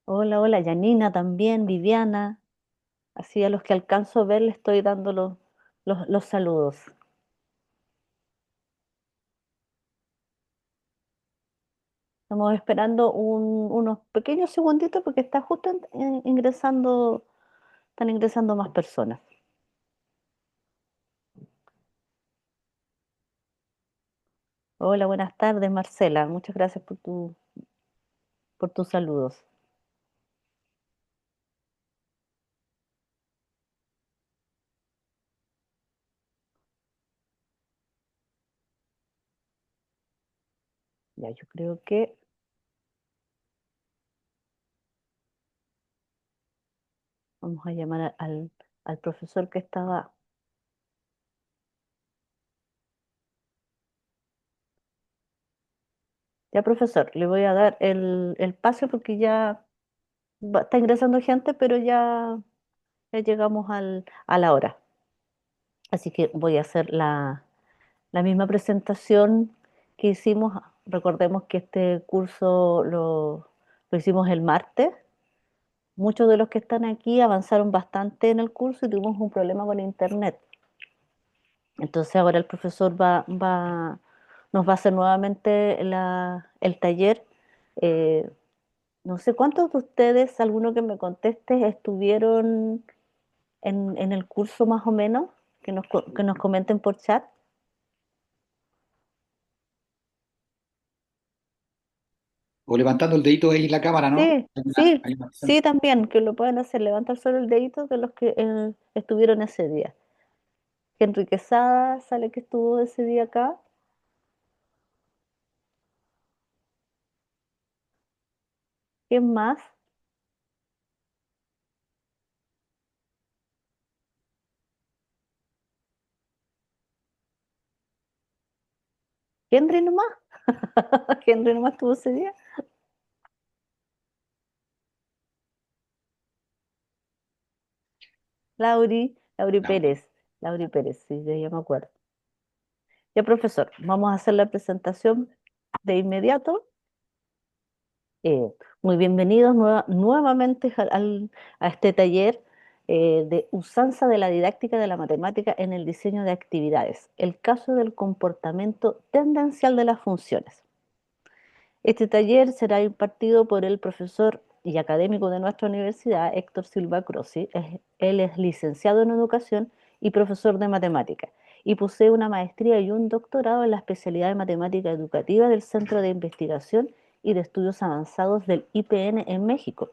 Hola, hola, Janina también, Viviana. Así a los que alcanzo a ver le estoy dando los saludos. Estamos esperando unos pequeños segunditos porque está justo están ingresando más personas. Hola, buenas tardes, Marcela. Muchas gracias por tus saludos. Ya, yo creo que vamos a llamar al profesor que estaba. Ya, profesor, le voy a dar el pase porque ya está ingresando gente, pero ya llegamos a la hora. Así que voy a hacer la misma presentación que hicimos. Recordemos que este curso lo hicimos el martes. Muchos de los que están aquí avanzaron bastante en el curso y tuvimos un problema con internet. Entonces ahora el profesor nos va a hacer nuevamente el taller. Eh, no sé cuántos de ustedes, alguno que me conteste, estuvieron en el curso más o menos, que nos comenten por chat. O levantando el dedito ahí en la cámara, ¿no? Sí, sí, Hay una opción. sí, también, que lo pueden hacer, levantar solo el dedito de los que estuvieron ese día. Henry Quesada sale que estuvo ese día acá. ¿Quién más? Henry nomás. Henry nomás estuvo ese día. Lauri Laura. Pérez. Lauri Pérez, sí, ya me acuerdo. Ya, profesor, vamos a hacer la presentación de inmediato. Eh, Muy bienvenidos nuevamente a este taller de usanza de la didáctica de la matemática en el diseño de actividades, el caso del comportamiento tendencial de las funciones. Este taller será impartido por el profesor y académico de nuestra universidad, Héctor Silva Crossi. Él es licenciado en educación y profesor de matemática y posee una maestría y un doctorado en la especialidad de matemática educativa del Centro de Investigación y de Estudios Avanzados del IPN en México.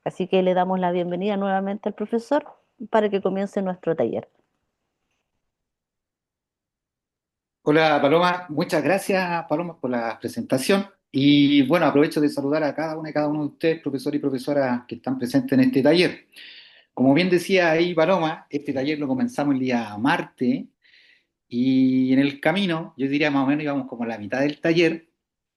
Así que le damos la bienvenida nuevamente al profesor para que comience nuestro taller. Hola Paloma, muchas gracias Paloma por la presentación. Y bueno, aprovecho de saludar a cada una y cada uno de ustedes, profesor y profesora que están presentes en este taller. Como bien decía ahí Paloma, este taller lo comenzamos el día martes y en el camino, yo diría más o menos íbamos como a la mitad del taller.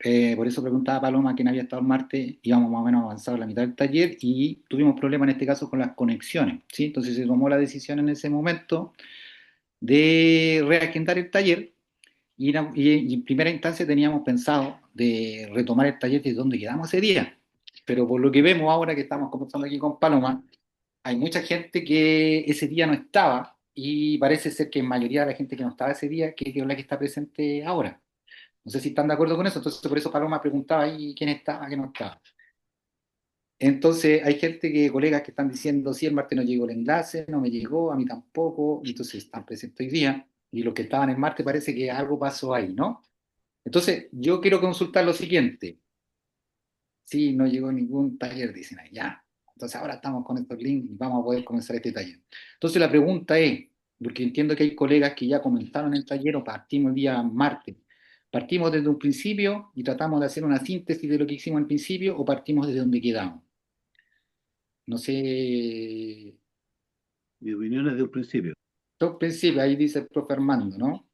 Por eso preguntaba a Paloma quién había estado el martes, íbamos más o menos avanzados a la mitad del taller y tuvimos problemas en este caso con las conexiones, ¿sí? Entonces se tomó la decisión en ese momento de reagendar el taller y en primera instancia teníamos pensado de retomar el taller desde donde quedamos ese día. Pero por lo que vemos ahora que estamos conversando aquí con Paloma, hay mucha gente que ese día no estaba y parece ser que en mayoría de la gente que no estaba ese día, que es la que está presente ahora. No sé si están de acuerdo con eso, entonces por eso Paloma preguntaba ahí quién estaba, quién no estaba. Entonces hay gente colegas que están diciendo, sí, el martes no llegó el enlace, no me llegó, a mí tampoco, y entonces están presentes hoy día, y los que estaban el martes parece que algo pasó ahí, ¿no? Entonces yo quiero consultar lo siguiente, sí, no llegó ningún taller, dicen ahí, ya. Entonces ahora estamos con estos links y vamos a poder comenzar este taller. Entonces la pregunta es, porque entiendo que hay colegas que ya comentaron el taller o partimos el día martes, ¿partimos desde un principio y tratamos de hacer una síntesis de lo que hicimos al principio o partimos desde donde quedamos? No sé. Mi opinión es de un principio. Dos principios, ahí dice el profe Armando, ¿no?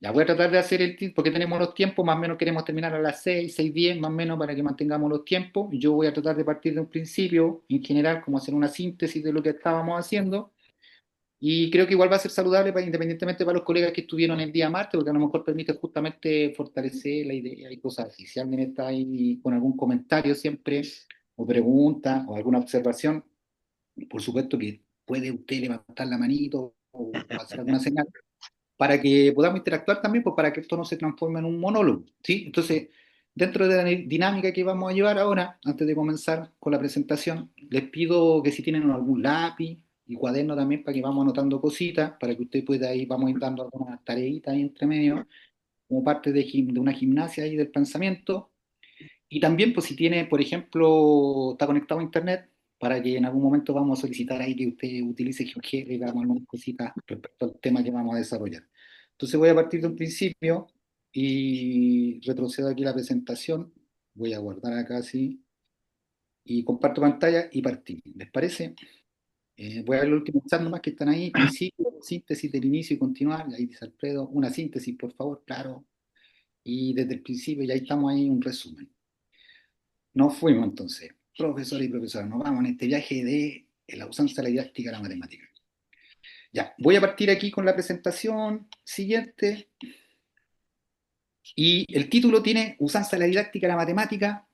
Ya voy a tratar de hacer el tiempo, porque tenemos los tiempos, más o menos queremos terminar a las 6, 6:10, más o menos para que mantengamos los tiempos. Yo voy a tratar de partir de un principio, en general, como hacer una síntesis de lo que estábamos haciendo. Y creo que igual va a ser saludable, independientemente para los colegas que estuvieron el día martes, porque a lo mejor permite justamente fortalecer la idea y cosas así. Si alguien está ahí con algún comentario siempre, o pregunta o alguna observación, por supuesto que puede usted levantar la manito o hacer alguna señal para que podamos interactuar también, pues para que esto no se transforme en un monólogo, ¿sí? Entonces, dentro de la dinámica que vamos a llevar ahora, antes de comenzar con la presentación, les pido que si tienen algún lápiz y cuaderno también para que vamos anotando cositas, para que usted pueda ir, vamos a ir dando algunas tareitas ahí entre medio, como parte de una gimnasia ahí del pensamiento. Y también, pues si tiene, por ejemplo, está conectado a internet, para que en algún momento vamos a solicitar ahí que usted utilice GeoGebra y hagamos algunas cositas respecto al tema que vamos a desarrollar. Entonces voy a partir de un principio y retrocedo aquí la presentación. Voy a guardar acá así y comparto pantalla y partimos. ¿Les parece? Voy a ver los últimos chats nomás que están ahí. Principio, síntesis del inicio y continuar. Ahí dice Alfredo. Una síntesis, por favor, claro. Y desde el principio ya estamos ahí un resumen. Nos fuimos entonces, profesor y profesora, nos vamos en este viaje de la usanza, la didáctica, la matemática. Ya, voy a partir aquí con la presentación siguiente y el título tiene usanza, la didáctica, la matemática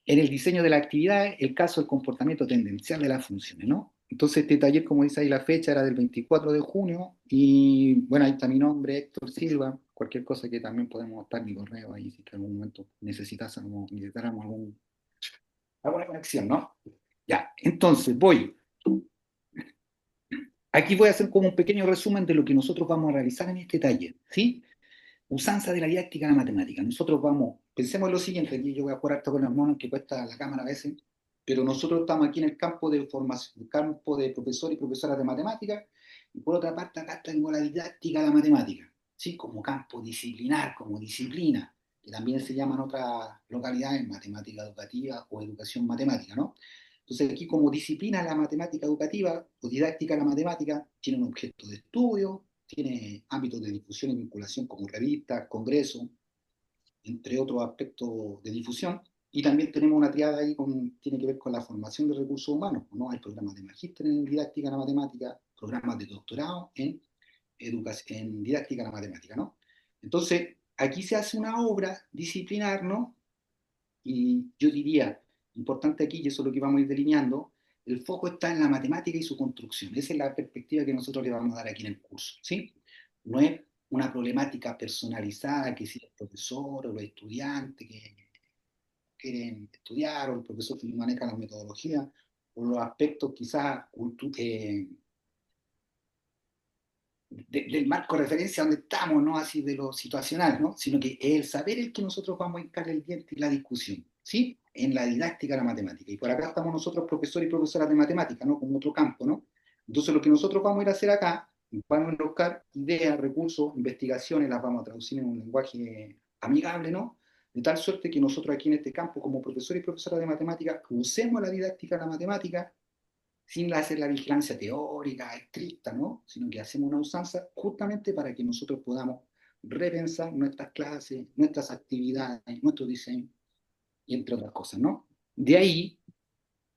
en el diseño de las actividades, el caso del comportamiento tendencial de las funciones, ¿no? Entonces este taller, como dice ahí la fecha, era del 24 de junio y bueno, ahí está mi nombre, Héctor Silva, cualquier cosa que también podemos estar mi correo ahí si en algún momento necesitáramos alguna conexión, ¿no? Ya, entonces voy. Aquí voy a hacer como un pequeño resumen de lo que nosotros vamos a realizar en este taller, ¿sí? Usanza de la didáctica de la matemática. Nosotros vamos, pensemos en lo siguiente, aquí yo voy a jugar harto con las manos que cuesta la cámara a veces, pero nosotros estamos aquí en el campo de formación, el campo de profesor y profesoras de matemáticas, y por otra parte acá tengo la didáctica de la matemática, ¿sí? Como campo disciplinar, como disciplina, que también se llaman otras localidades, matemática educativa o educación matemática, ¿no? Entonces aquí como disciplina la matemática educativa o didáctica de la matemática tiene un objeto de estudio, tiene ámbitos de difusión y vinculación como revistas, congresos, entre otros aspectos de difusión. Y también tenemos una triada ahí con, tiene que ver con la formación de recursos humanos, ¿no? Hay programas de magíster en didáctica de la matemática, programas de doctorado en didáctica de la matemática, ¿no? Entonces, aquí se hace una obra disciplinar, ¿no? Y yo diría, importante aquí, y eso es lo que vamos a ir delineando, el foco está en la matemática y su construcción. Esa es la perspectiva que nosotros le vamos a dar aquí en el curso, ¿sí? No es una problemática personalizada que si el profesor o los estudiantes que quieren estudiar o el profesor que maneja la metodología o los aspectos quizás del marco de referencia donde estamos, no así de lo situacional, ¿no? Sino que el saber el que nosotros vamos a hincar el diente y la discusión, ¿sí? En la didáctica de la matemática. Y por acá estamos nosotros profesores y profesoras de matemática, ¿no? Como otro campo, ¿no? Entonces lo que nosotros vamos a ir a hacer acá, vamos a buscar ideas, recursos, investigaciones, las vamos a traducir en un lenguaje amigable, ¿no? De tal suerte que nosotros aquí en este campo, como profesores y profesoras de matemática, usemos la didáctica de la matemática sin hacer la vigilancia teórica estricta, ¿no? Sino que hacemos una usanza justamente para que nosotros podamos repensar nuestras clases, nuestras actividades, nuestro diseño, y entre otras cosas, ¿no? De ahí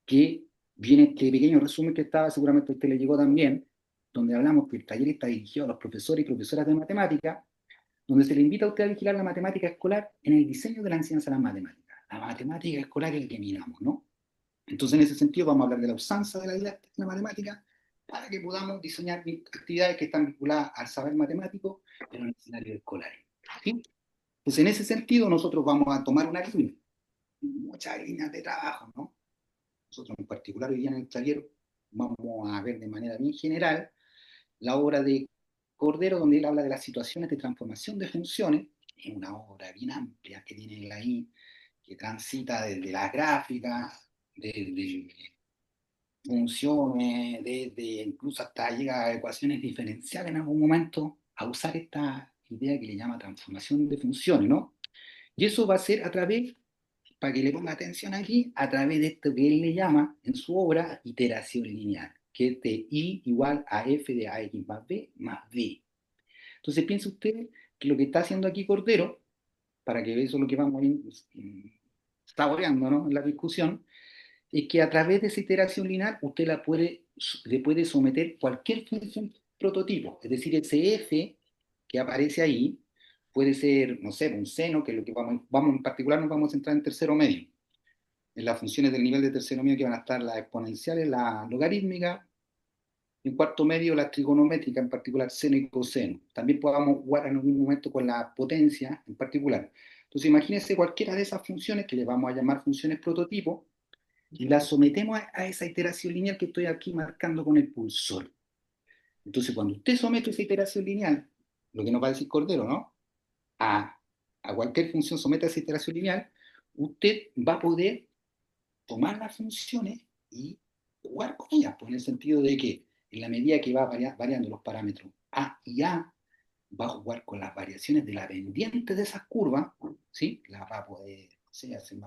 que viene este pequeño resumen que estaba, seguramente a usted le llegó también, donde hablamos que el taller está dirigido a los profesores y profesoras de matemática, donde se le invita a usted a vigilar la matemática escolar en el diseño de la enseñanza de las matemáticas. La matemática escolar es el que miramos, ¿no? Entonces, en ese sentido, vamos a hablar de la usanza de la didáctica de la matemática para que podamos diseñar actividades que están vinculadas al saber matemático, pero en el escenario escolar. ¿Sí? Entonces, en ese sentido, nosotros vamos a tomar una línea, muchas líneas de trabajo, ¿no? Nosotros en particular hoy día en el taller vamos a ver de manera bien general la obra de Cordero, donde él habla de las situaciones de transformación de funciones. Es una obra bien amplia que tiene él ahí, que transita desde las gráficas, desde funciones, desde incluso hasta llega a ecuaciones diferenciales en algún momento, a usar esta idea que le llama transformación de funciones, ¿no? Y eso va a ser a través, para que le ponga atención aquí, a través de esto que él le llama en su obra iteración lineal, que es de I igual a F de AX más B más B. Entonces piensa usted que lo que está haciendo aquí Cordero, para que eso es lo que vamos a ir saboreando, ¿no? En la discusión, es que a través de esa iteración lineal usted le puede someter cualquier función prototipo, es decir, ese f que aparece ahí puede ser, no sé, un seno, que es lo que vamos en particular nos vamos a centrar en tercero medio. en las funciones del nivel de tercero medio que van a estar las exponenciales, la logarítmica, en cuarto medio la trigonométrica, en particular seno y coseno. También podamos jugar en algún momento con la potencia en particular. Entonces imagínense cualquiera de esas funciones que le vamos a llamar funciones prototipo y las sometemos a esa iteración lineal que estoy aquí marcando con el pulsor. Entonces cuando usted somete esa iteración lineal, lo que nos va a decir Cordero, ¿no? A, a cualquier función somete a esa iteración lineal, usted va a poder tomar las funciones y jugar con ellas, pues en el sentido de que en la medida que va variando los parámetros A y A, va a jugar con las variaciones de la pendiente de esas curvas, ¿sí? La va a poder, no sé, hacer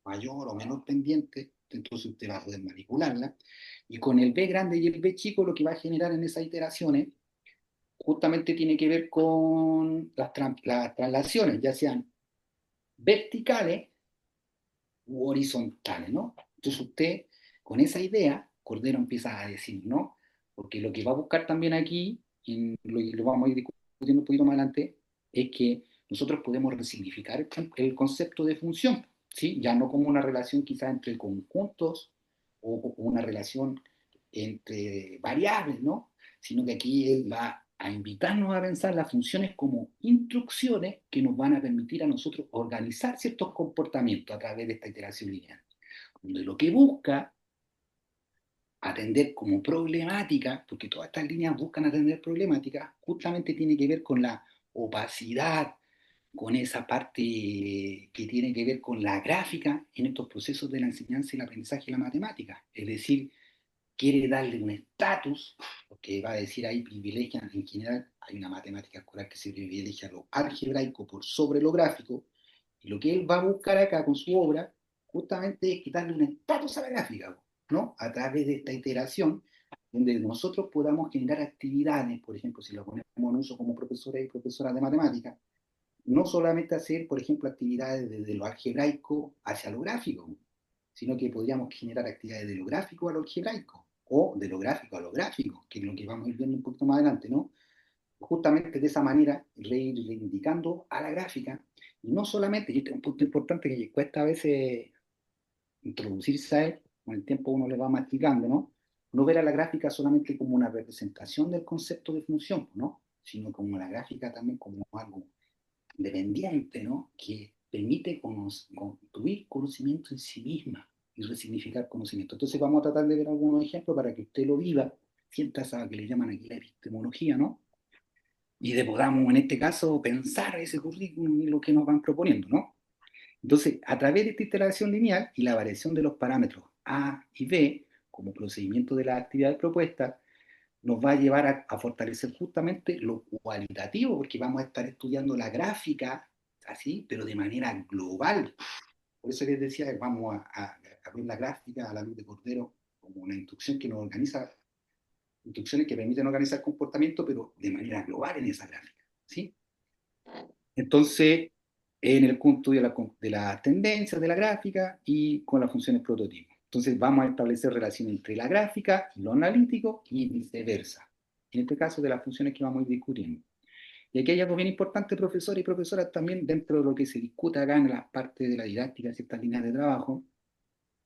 mayor o menor pendiente, entonces usted va a poder manipularla, y con el B grande y el B chico lo que va a generar en esas iteraciones justamente tiene que ver con las traslaciones, ya sean verticales u horizontales, ¿no? Entonces usted, con esa idea, Cordero empieza a decir, ¿no? Porque lo que va a buscar también aquí, y lo vamos a ir discutiendo un poquito más adelante, es que nosotros podemos resignificar el concepto de función, ¿sí? Ya no como una relación quizás entre conjuntos o una relación entre variables, ¿no? Sino que aquí él va a invitarnos a pensar las funciones como instrucciones que nos van a permitir a nosotros organizar ciertos comportamientos a través de esta iteración lineal, donde lo que busca atender como problemática, porque todas estas líneas buscan atender problemáticas, justamente tiene que ver con la opacidad, con esa parte que tiene que ver con la gráfica en estos procesos de la enseñanza y el aprendizaje de la matemática. Es decir, quiere darle un estatus, porque va a decir ahí privilegian en general, hay una matemática escolar que se privilegia lo algebraico por sobre lo gráfico, y lo que él va a buscar acá con su obra justamente es quitarle un estatus a la gráfica, ¿no? A través de esta iteración, donde nosotros podamos generar actividades, por ejemplo, si lo ponemos en uso como profesores y profesoras de matemáticas, no solamente hacer, por ejemplo, actividades desde lo algebraico hacia lo gráfico, sino que podríamos generar actividades de lo gráfico a lo algebraico, o de lo gráfico a lo gráfico, que es lo que vamos a ir viendo un poquito más adelante, ¿no? Justamente de esa manera, reivindicando a la gráfica, y no solamente, y este es un punto importante que cuesta a veces introducirse a él, con el tiempo uno le va masticando, ¿no? No ver a la gráfica solamente como una representación del concepto de función, ¿no? Sino como la gráfica también como algo dependiente, ¿no? Que permite construir conocimiento en sí misma y resignificar conocimiento. Entonces vamos a tratar de ver algunos ejemplos para que usted lo viva, sienta esa que le llaman aquí la epistemología, ¿no? Y de podamos, en este caso, pensar ese currículum y lo que nos van proponiendo, ¿no? Entonces, a través de esta iteración lineal y la variación de los parámetros A y B, como procedimiento de las actividades propuestas, nos va a llevar a fortalecer justamente lo cualitativo, porque vamos a estar estudiando la gráfica, así, pero de manera global. Por eso les decía que vamos a ver la gráfica a la luz de Cordero como una instrucción que nos organiza, instrucciones que permiten organizar comportamiento, pero de manera global en esa gráfica, ¿sí? Entonces, en el punto de la tendencia de la gráfica y con las funciones prototipo. Entonces, vamos a establecer relación entre la gráfica y lo analítico y viceversa. En este caso, de las funciones que vamos a ir discutiendo. Y aquí hay algo bien importante, profesores y profesoras, también dentro de lo que se discute acá en la parte de la didáctica, ciertas líneas de trabajo,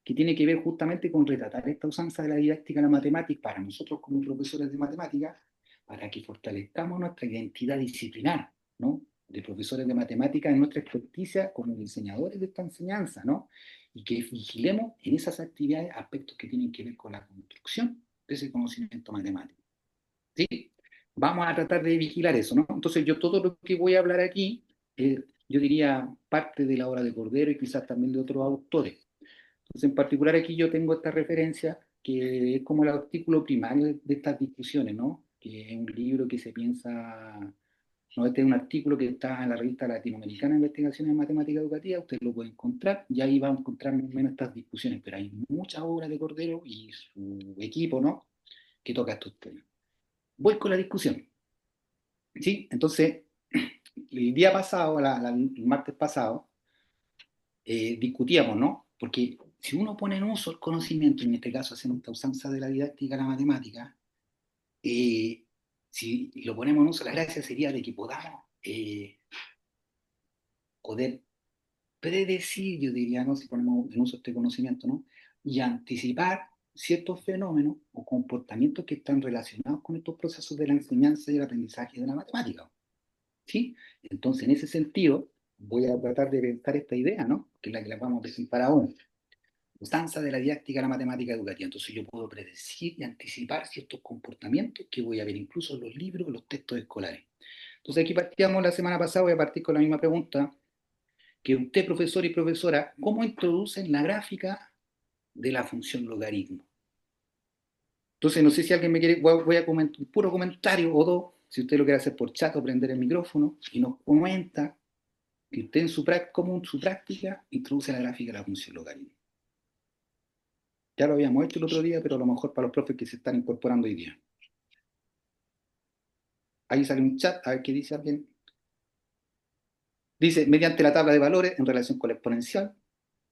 que tiene que ver justamente con retratar esta usanza de la didáctica en la matemática para nosotros como profesores de matemática, para que fortalezcamos nuestra identidad disciplinar, ¿no? De profesores de matemática en nuestra experticia como diseñadores de esta enseñanza, ¿no? Y que vigilemos en esas actividades aspectos que tienen que ver con la construcción de ese conocimiento matemático, ¿sí? Vamos a tratar de vigilar eso, ¿no? Entonces yo todo lo que voy a hablar aquí, yo diría parte de la obra de Cordero y quizás también de otros autores. Entonces, en particular aquí yo tengo esta referencia que es como el artículo primario de estas discusiones, ¿no? Que es un libro que se piensa, no, este es un artículo que está en la revista latinoamericana de Investigaciones en Matemática Educativa, usted lo puede encontrar y ahí va a encontrar más o menos estas discusiones, pero hay muchas obras de Cordero y su equipo, ¿no? Que toca estos temas. Voy con la discusión, ¿sí? Entonces, el día pasado, el martes pasado, discutíamos, ¿no? Porque si uno pone en uso el conocimiento, en este caso haciendo esta usanza de la didáctica a la matemática, eh, si lo ponemos en uso, la gracia sería de que podamos poder predecir, yo diría, ¿no? Si ponemos en uso este conocimiento, ¿no? Y anticipar ciertos fenómenos o comportamientos que están relacionados con estos procesos de la enseñanza y el aprendizaje de la matemática, ¿sí? Entonces, en ese sentido, voy a tratar de pensar esta idea, ¿no? Que es la que la vamos a presentar ahora. Usanza de la didáctica de la matemática educativa. Entonces, yo puedo predecir y anticipar ciertos comportamientos que voy a ver incluso en los libros, en los textos escolares. Entonces, aquí partíamos la semana pasada, voy a partir con la misma pregunta que usted, profesor y profesora, ¿cómo introducen la gráfica de la función logaritmo? Entonces, no sé si alguien me quiere, voy a comentar un puro comentario o dos, si usted lo quiere hacer por chat o prender el micrófono, y nos comenta que usted en su, como su práctica introduce la gráfica de la función logaritmo. Ya lo habíamos hecho el otro día, pero a lo mejor para los profes que se están incorporando hoy día. Ahí sale un chat, a ver qué dice alguien. Dice, mediante la tabla de valores en relación con la exponencial,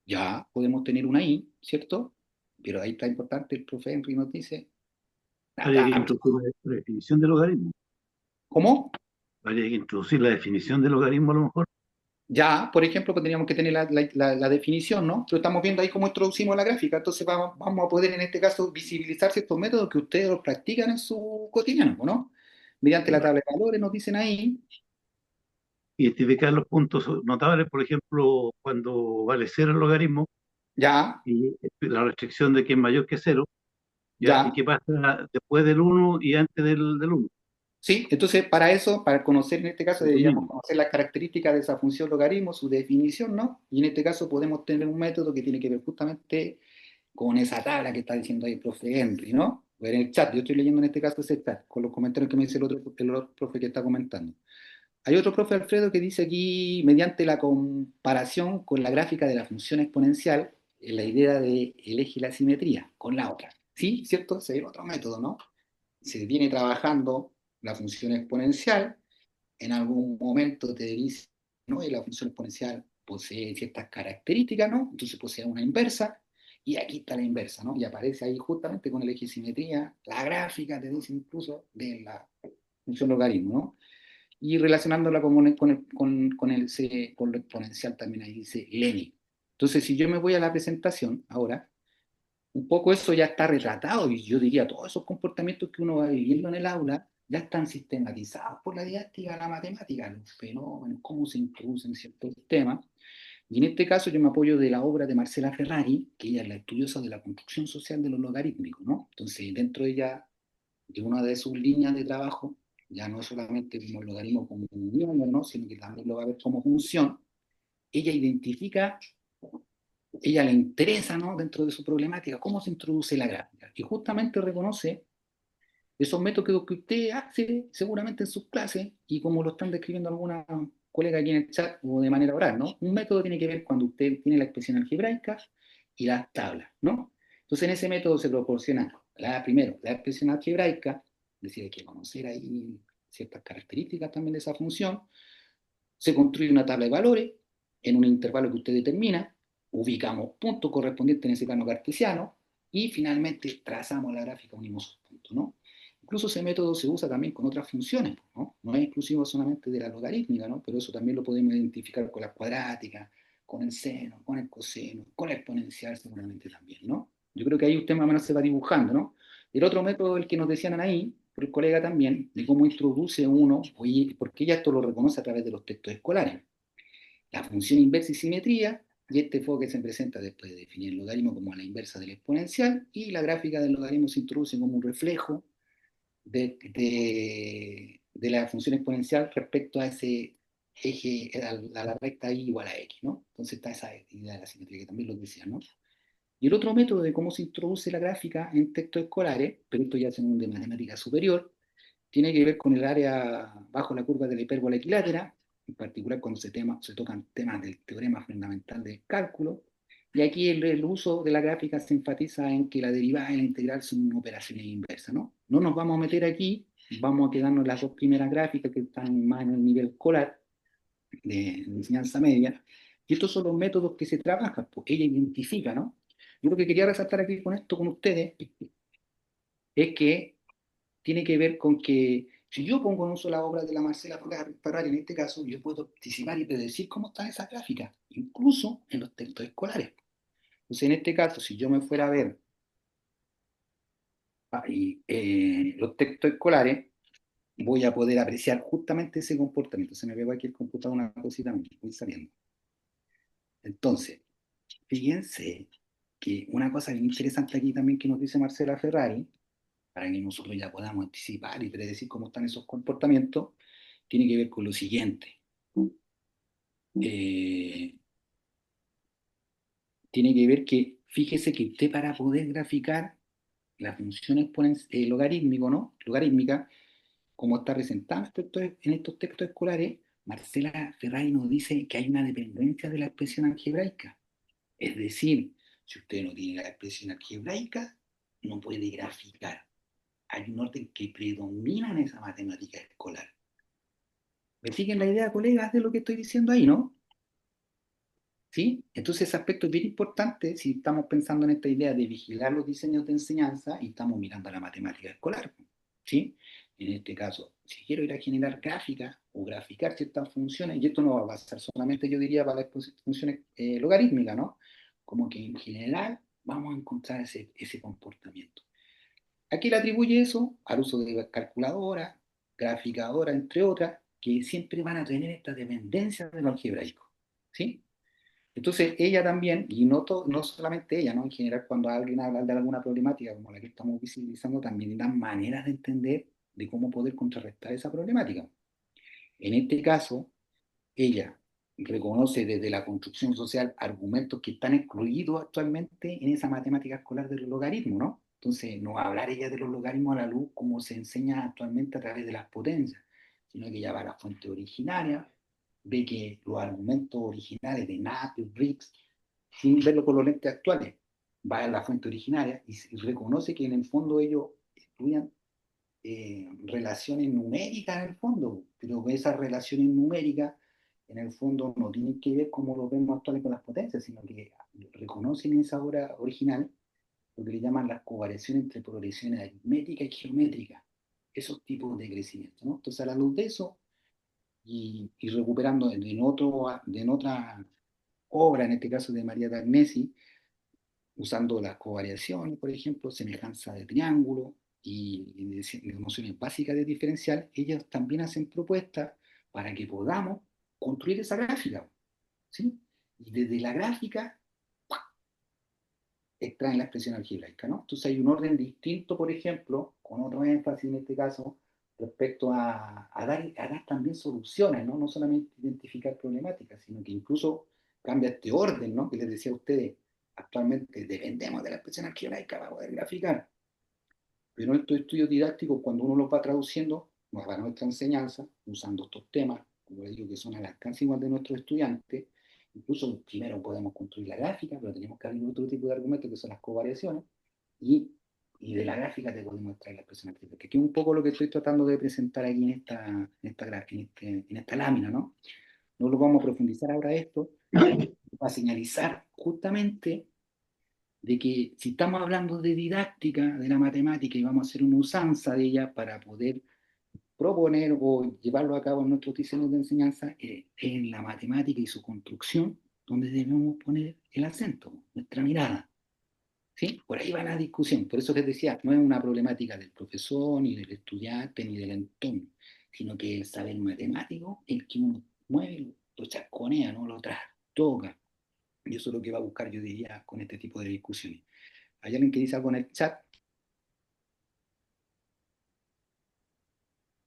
ya podemos tener una I, ¿cierto? Pero ahí está importante, el profe Henry nos dice, la Habría que tabla. introducir la definición de logaritmo. ¿Cómo? Habría que introducir la definición de logaritmo a lo mejor. Ya, por ejemplo, pues tendríamos que tener la definición, ¿no? Pero estamos viendo ahí cómo introducimos la gráfica, entonces vamos a poder en este caso visibilizar ciertos métodos que ustedes los practican en su cotidiano, ¿no? Mediante la tabla de valores nos dicen ahí, Identificar los puntos notables, por ejemplo, cuando vale cero el logaritmo ya, y la restricción de que es mayor que cero, ¿ya? Y ya, qué pasa después del uno y antes del uno. sí, entonces para eso, para conocer en este caso Es lo deberíamos mismo. conocer las características de esa función logaritmo, su definición, ¿no? Y en este caso podemos tener un método que tiene que ver justamente con esa tabla que está diciendo ahí el profe Henry, ¿no? Ver en el chat, yo estoy leyendo en este caso ese chat, con los comentarios que me dice el otro profe que está comentando. Hay otro profe Alfredo que dice aquí, mediante la comparación con la gráfica de la función exponencial, la idea de elegir la simetría con la otra. ¿Sí? ¿Cierto? Ese es el otro método, ¿no? Se viene trabajando la función exponencial, en algún momento te dice, ¿no? Y la función exponencial posee ciertas características, ¿no? Entonces posee una inversa, y aquí está la inversa, ¿no? Y aparece ahí justamente con el eje de simetría, la gráfica te dice incluso de la función logaritmo, ¿no? Y relacionándola con lo exponencial también ahí dice Lenin. Entonces, si yo me voy a la presentación ahora, un poco eso ya está retratado y yo diría, todos esos comportamientos que uno va viviendo en el aula ya están sistematizados por la didáctica de la matemática, los fenómenos, cómo se introducen ciertos temas. Y en este caso yo me apoyo de la obra de Marcela Ferrari, que ella es la estudiosa de la construcción social de los logarítmicos, ¿no? Entonces, dentro de ella, de una de sus líneas de trabajo, ya no solamente como el logaritmo como un número, ¿no? Sino que también lo va a ver como función, ella identifica, ella le interesa, ¿no? Dentro de su problemática, cómo se introduce la gráfica. Y justamente reconoce esos métodos que usted hace seguramente en sus clases y como lo están describiendo algunas colegas aquí en el chat o de manera oral, ¿no? Un método tiene que ver cuando usted tiene la expresión algebraica y las tablas, ¿no? Entonces en ese método se proporciona primero la expresión algebraica, es decir, hay que conocer ahí ciertas características también de esa función, se construye una tabla de valores en un intervalo que usted determina, ubicamos puntos correspondientes en ese plano cartesiano y finalmente trazamos la gráfica, unimos esos puntos, ¿no? Incluso ese método se usa también con otras funciones, ¿no? No es exclusivo solamente de la logarítmica, ¿no? Pero eso también lo podemos identificar con las cuadráticas, con el seno, con el coseno, con la exponencial seguramente también, ¿no? Yo creo que ahí usted más o menos se va dibujando, ¿no? El otro método, el que nos decían ahí, por el colega también, de cómo introduce uno, oye, porque ella esto lo reconoce a través de los textos escolares. La función inversa y simetría, y este enfoque se presenta después de definir el logaritmo como la inversa del exponencial, y la gráfica del logaritmo se introduce como un reflejo de la función exponencial respecto a ese eje, a la recta y igual a x, ¿no? Entonces está esa idea de la simetría que también lo decía, ¿no? Y el otro método de cómo se introduce la gráfica en textos escolares, pero esto ya es un de matemática superior, tiene que ver con el área bajo la curva de la hipérbola equilátera, en particular cuando se tocan temas del teorema fundamental del cálculo, y aquí el uso de la gráfica se enfatiza en que la derivada y la integral son operaciones inversas, ¿no? No nos vamos a meter aquí, vamos a quedarnos en las dos primeras gráficas que están más en el nivel escolar de enseñanza media, y estos son los métodos que se trabajan, pues ella identifica, ¿no? Yo lo que quería resaltar aquí con esto con ustedes es que tiene que ver con que Si yo pongo en uso la obra de la Marcela Ferrari, en este caso, yo puedo anticipar y predecir cómo están esas gráficas, incluso en los textos escolares. Entonces, en este caso, si yo me fuera a ver los textos escolares, voy a poder apreciar justamente ese comportamiento. Se me pegó aquí el computador una cosita, me voy saliendo. Entonces, fíjense que una cosa bien interesante aquí también que nos dice Marcela Ferrari, para que nosotros ya podamos anticipar y predecir cómo están esos comportamientos, tiene que ver con lo siguiente. Eh, Tiene que ver que, fíjese que usted para poder graficar la función logarítmico, ¿no? Logarítmica, como está representada en estos textos escolares, Marcela Ferrari nos dice que hay una dependencia de la expresión algebraica. Es decir, si usted no tiene la expresión algebraica, no puede graficar. Hay un orden que predomina en esa matemática escolar. ¿Me siguen la idea, colegas, de lo que estoy diciendo ahí, no? ¿Sí? Entonces ese aspecto es bien importante si estamos pensando en esta idea de vigilar los diseños de enseñanza y estamos mirando a la matemática escolar. ¿Sí? En este caso, si quiero ir a generar gráficas o graficar ciertas funciones, y esto no va a pasar solamente, yo diría, para las funciones logarítmicas, ¿no? Como que en general vamos a encontrar ese comportamiento. Aquí le atribuye eso al uso de calculadora, graficadora, entre otras, que siempre van a tener esta dependencia de lo algebraico. ¿Sí? Entonces, ella también, y no solamente ella, ¿no? En general, cuando alguien habla de alguna problemática como la que estamos visibilizando, también dan maneras de entender de cómo poder contrarrestar esa problemática. En este caso, ella reconoce desde la construcción social argumentos que están excluidos actualmente en esa matemática escolar de los logaritmos, ¿no? Entonces, no va a hablar ella de los logaritmos a la luz como se enseña actualmente a través de las potencias, sino que ella va a la fuente originaria, ve que los argumentos originales de Napier, Briggs, sin verlo con los lentes actuales, va a la fuente originaria y reconoce que en el fondo ellos estudian relaciones numéricas en el fondo, pero esas relaciones numéricas en el fondo no tienen que ver como lo vemos actuales con las potencias, sino que reconocen en esa obra original lo que le llaman las covariaciones entre progresiones aritméticas y geométricas, esos tipos de crecimiento, ¿no? Entonces, a la luz de eso, y recuperando en otra obra, en este caso de María Tagnesi, usando las covariaciones, por ejemplo, semejanza de triángulo y nociones básicas de diferencial, ellas también hacen propuestas para que podamos construir esa gráfica, ¿sí? Y desde la gráfica extraen la expresión algebraica, ¿no? Entonces hay un orden distinto, por ejemplo, con otro énfasis en este caso, respecto a dar también soluciones, ¿no? No solamente identificar problemáticas, sino que incluso cambia este orden, ¿no? Que les decía a ustedes, actualmente dependemos de la expresión algebraica para poder graficar, pero en estos estudios didácticos, cuando uno los va traduciendo para nuestra enseñanza, usando estos temas, como les digo, que son al alcance igual de nuestros estudiantes, incluso primero podemos construir la gráfica, pero tenemos que abrir otro tipo de argumentos que son las covariaciones, y, y de la gráfica te podemos extraer la expresión artística, que es un poco lo que estoy tratando de presentar aquí en esta lámina, ¿no? No lo vamos a profundizar ahora esto, para señalizar justamente de que si estamos hablando de didáctica de la matemática y vamos a hacer una usanza de ella para poder proponer o llevarlo a cabo en nuestros diseños de enseñanza, en la matemática y su construcción, donde debemos poner el acento, nuestra mirada. ¿Sí? Por ahí va la discusión. Por eso les decía, no es una problemática del profesor, ni del estudiante, ni del entorno, sino que el saber matemático, el que uno mueve, lo chasconea, ¿no? Lo trastoca. Y eso es lo que va a buscar, yo diría, con este tipo de discusiones. ¿Hay alguien que dice algo en el chat?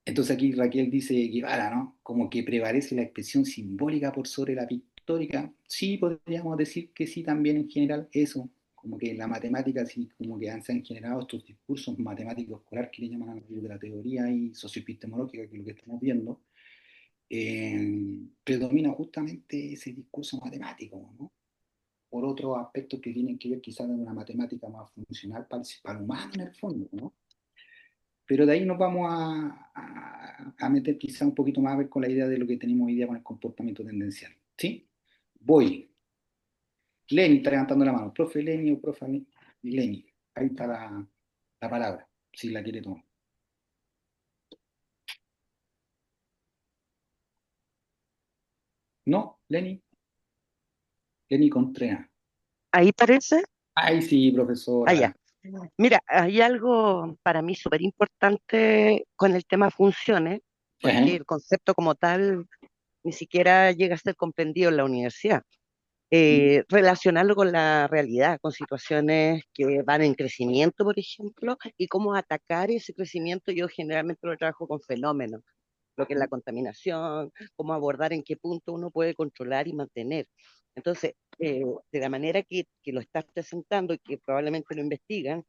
Entonces aquí Raquel dice Guevara, ¿no? Como que prevalece la expresión simbólica por sobre la pictórica. Sí, podríamos decir que sí, también en general eso, como que en la matemática, sí, como que se han generado estos discursos matemáticos escolar que le llaman a la de la teoría y socioepistemológica, que es lo que estamos viendo, predomina justamente ese discurso matemático, ¿no? Por otros aspectos que tienen que ver quizás con una matemática más funcional para el humano en el fondo, ¿no? Pero de ahí nos vamos a meter quizá un poquito más a ver con la idea de lo que tenemos hoy día con el comportamiento tendencial. ¿Sí? Voy. Lenny está levantando la mano. Profe Lenny o profe Lenny. Ahí está la palabra, si la quiere tomar. ¿No, Lenny? Lenny Contreras. Ahí parece. Ay, sí, Allá. profesora. Mira, hay algo para mí súper importante con el tema funciones, porque Ajá. el concepto como tal ni siquiera llega a ser comprendido en la universidad. Relacionarlo con la realidad, con situaciones que van en crecimiento, por ejemplo, y cómo atacar ese crecimiento. Yo generalmente lo trabajo con fenómenos, lo que es la contaminación, cómo abordar en qué punto uno puede controlar y mantener. Entonces, de la manera que lo estás presentando y que probablemente lo investigan,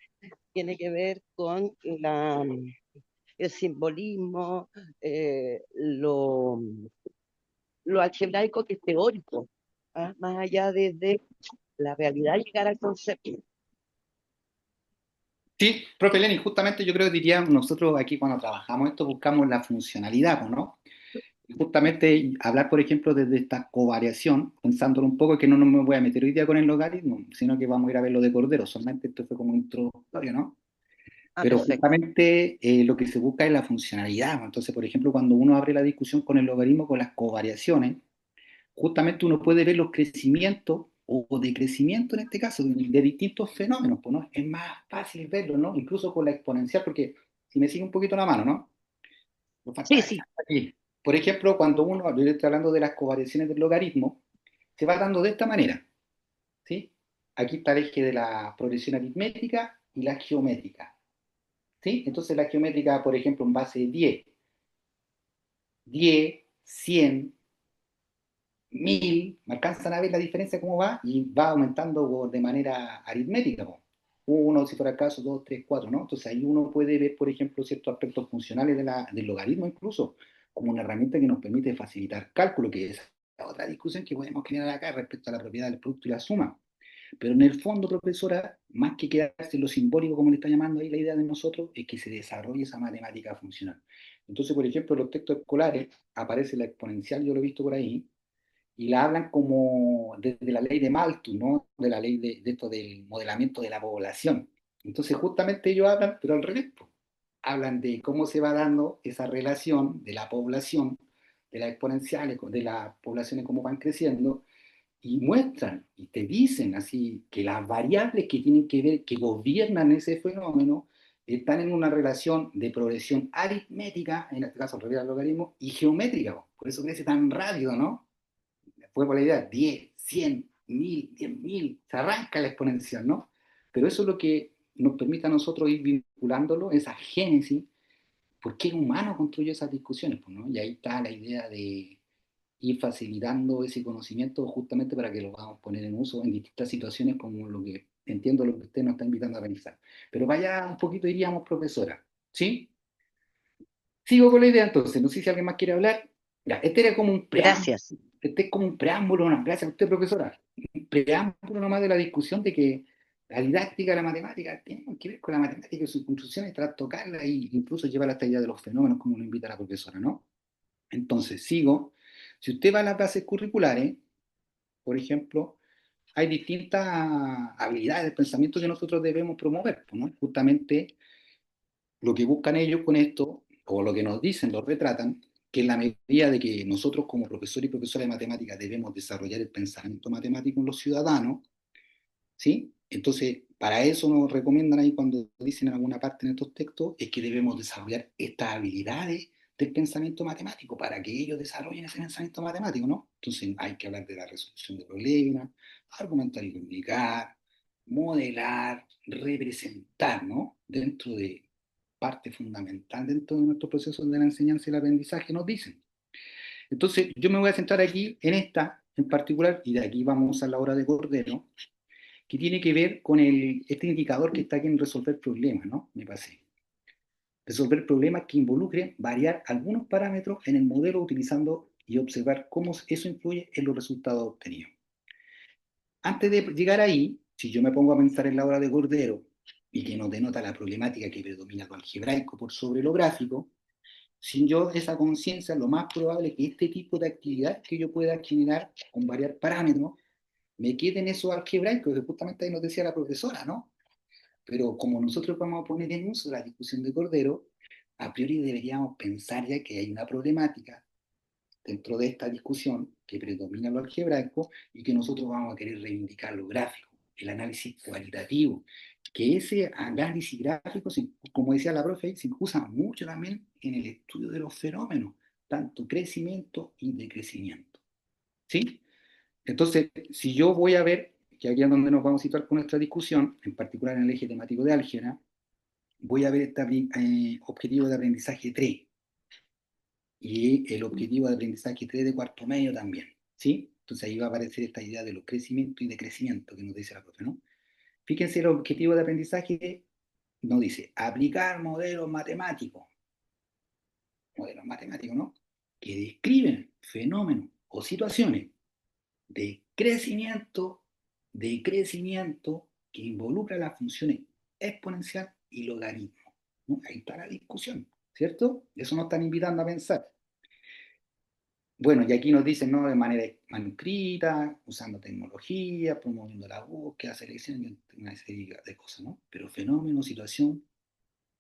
tiene que ver con el simbolismo, lo algebraico que es teórico, ¿ah? Más allá de la realidad, llegar al concepto. Sí, profe Lenny, justamente yo creo que diríamos nosotros aquí cuando trabajamos esto buscamos la funcionalidad, pues, ¿no? Y justamente hablar, por ejemplo, desde esta covariación, pensándolo un poco, que no me voy a meter hoy día con el logaritmo, sino que vamos a ir a ver lo de Cordero, solamente esto fue como introductorio, ¿no? Ah, Pero perfecto. justamente lo que se busca es la funcionalidad, ¿no? Entonces, por ejemplo, cuando uno abre la discusión con el logaritmo, con las covariaciones, justamente uno puede ver los crecimientos o decrecimiento en este caso de distintos fenómenos, pues, ¿no? Es más fácil verlo, ¿no? Incluso con la exponencial, porque si me sigue un poquito la mano, ¿no? Nos Sí, falta sí, aquí. Por ejemplo, cuando uno, yo estoy hablando de las covariaciones del logaritmo, se va dando de esta manera, ¿sí? Aquí está el eje de la progresión aritmética y la geométrica, ¿sí? Entonces la geométrica, por ejemplo, en base de 10, 100, 1000, ¿me alcanzan a ver la diferencia cómo va? Y va aumentando de manera aritmética, po. Uno, si fuera el caso, dos, tres, cuatro, ¿no? Entonces ahí uno puede ver, por ejemplo, ciertos aspectos funcionales del logaritmo incluso, como una herramienta que nos permite facilitar cálculo, que es la otra discusión que podemos generar acá respecto a la propiedad del producto y la suma. Pero en el fondo, profesora, más que quedarse en lo simbólico, como le está llamando ahí la idea de nosotros, es que se desarrolle esa matemática funcional. Entonces, por ejemplo, en los textos escolares aparece la exponencial, yo lo he visto por ahí, y la hablan como desde la ley de Malthus, ¿no? De la ley de esto del modelamiento de la población. Entonces, justamente ellos hablan, pero al revés, po. Hablan de cómo se va dando esa relación de la población, de las exponenciales, de las poblaciones, cómo van creciendo, y muestran y te dicen así que las variables que tienen que ver, que gobiernan ese fenómeno, están en una relación de progresión aritmética, en este caso al revés del logaritmo, y geométrica. Por eso crece tan rápido, ¿no? Fue por la idea, 10, 100, 1000, 10.000, se arranca la exponencial, ¿no? Pero eso es lo que nos permite a nosotros ir vinculándolo, esa génesis, por qué el humano construye esas discusiones, pues, ¿no? Y ahí está la idea de ir facilitando ese conocimiento justamente para que lo podamos poner en uso en distintas situaciones como lo que entiendo lo que usted nos está invitando a realizar. Pero vaya un poquito, diríamos, profesora, ¿sí? Sigo con la idea entonces, no sé si alguien más quiere hablar. Ya, este era como un preámbulo, gracias. este es como un preámbulo, no, gracias a usted, profesora, un preámbulo nomás de la discusión de que la didáctica de la matemática tiene que ver con la matemática y sus construcciones, tras tocarla e incluso llevar hasta idea de los fenómenos, como lo invita la profesora, ¿no? Entonces, sigo. Si usted va a las bases curriculares, por ejemplo, hay distintas habilidades de pensamiento que nosotros debemos promover, pues, ¿no? Justamente lo que buscan ellos con esto, o lo que nos dicen, lo retratan, que en la medida de que nosotros como profesores y profesoras de matemáticas debemos desarrollar el pensamiento matemático en los ciudadanos, ¿sí? Entonces, para eso nos recomiendan ahí cuando dicen en alguna parte en estos textos, es que debemos desarrollar estas habilidades del pensamiento matemático para que ellos desarrollen ese pensamiento matemático, ¿no? Entonces hay que hablar de la resolución de problemas, argumentar y comunicar, modelar, representar, ¿no? Dentro de parte fundamental dentro de nuestro proceso de la enseñanza y el aprendizaje, nos dicen. Entonces, yo me voy a centrar aquí en esta en particular, y de aquí vamos a la hora de Cordero, que tiene que ver con este indicador que está aquí en resolver problemas, ¿no? Me pasé. Resolver problemas que involucren variar algunos parámetros en el modelo utilizando y observar cómo eso influye en los resultados obtenidos. Antes de llegar ahí, si yo me pongo a pensar en la obra de Cordero y que nos denota la problemática que predomina lo algebraico por sobre lo gráfico, sin yo esa conciencia, lo más probable es que este tipo de actividad que yo pueda generar con variar parámetros me queden esos algebraicos que justamente ahí nos decía la profesora, ¿no? Pero como nosotros vamos a poner en uso la discusión de Cordero, a priori deberíamos pensar ya que hay una problemática dentro de esta discusión que predomina lo algebraico y que nosotros vamos a querer reivindicar lo gráfico, el análisis cualitativo, que ese análisis gráfico, como decía la profe, se usa mucho también en el estudio de los fenómenos, tanto crecimiento y decrecimiento. ¿Sí? Entonces, si yo voy a ver, que aquí es donde nos vamos a situar con nuestra discusión, en particular en el eje temático de álgebra, voy a ver este objetivo de aprendizaje 3 y el objetivo de aprendizaje 3 de cuarto medio también, ¿sí? Entonces ahí va a aparecer esta idea de los crecimientos y decrecimiento que nos dice la profe, ¿no? Fíjense, el objetivo de aprendizaje nos dice aplicar modelos matemáticos, ¿no? Que describen fenómenos o situaciones de crecimiento, que involucra las funciones exponencial y logaritmo, ¿no? Ahí está la discusión, ¿cierto? Eso nos están invitando a pensar. Bueno, y aquí nos dicen, ¿no? De manera manuscrita, usando tecnología, promoviendo la búsqueda, selección y una serie de cosas, ¿no? Pero fenómeno, situación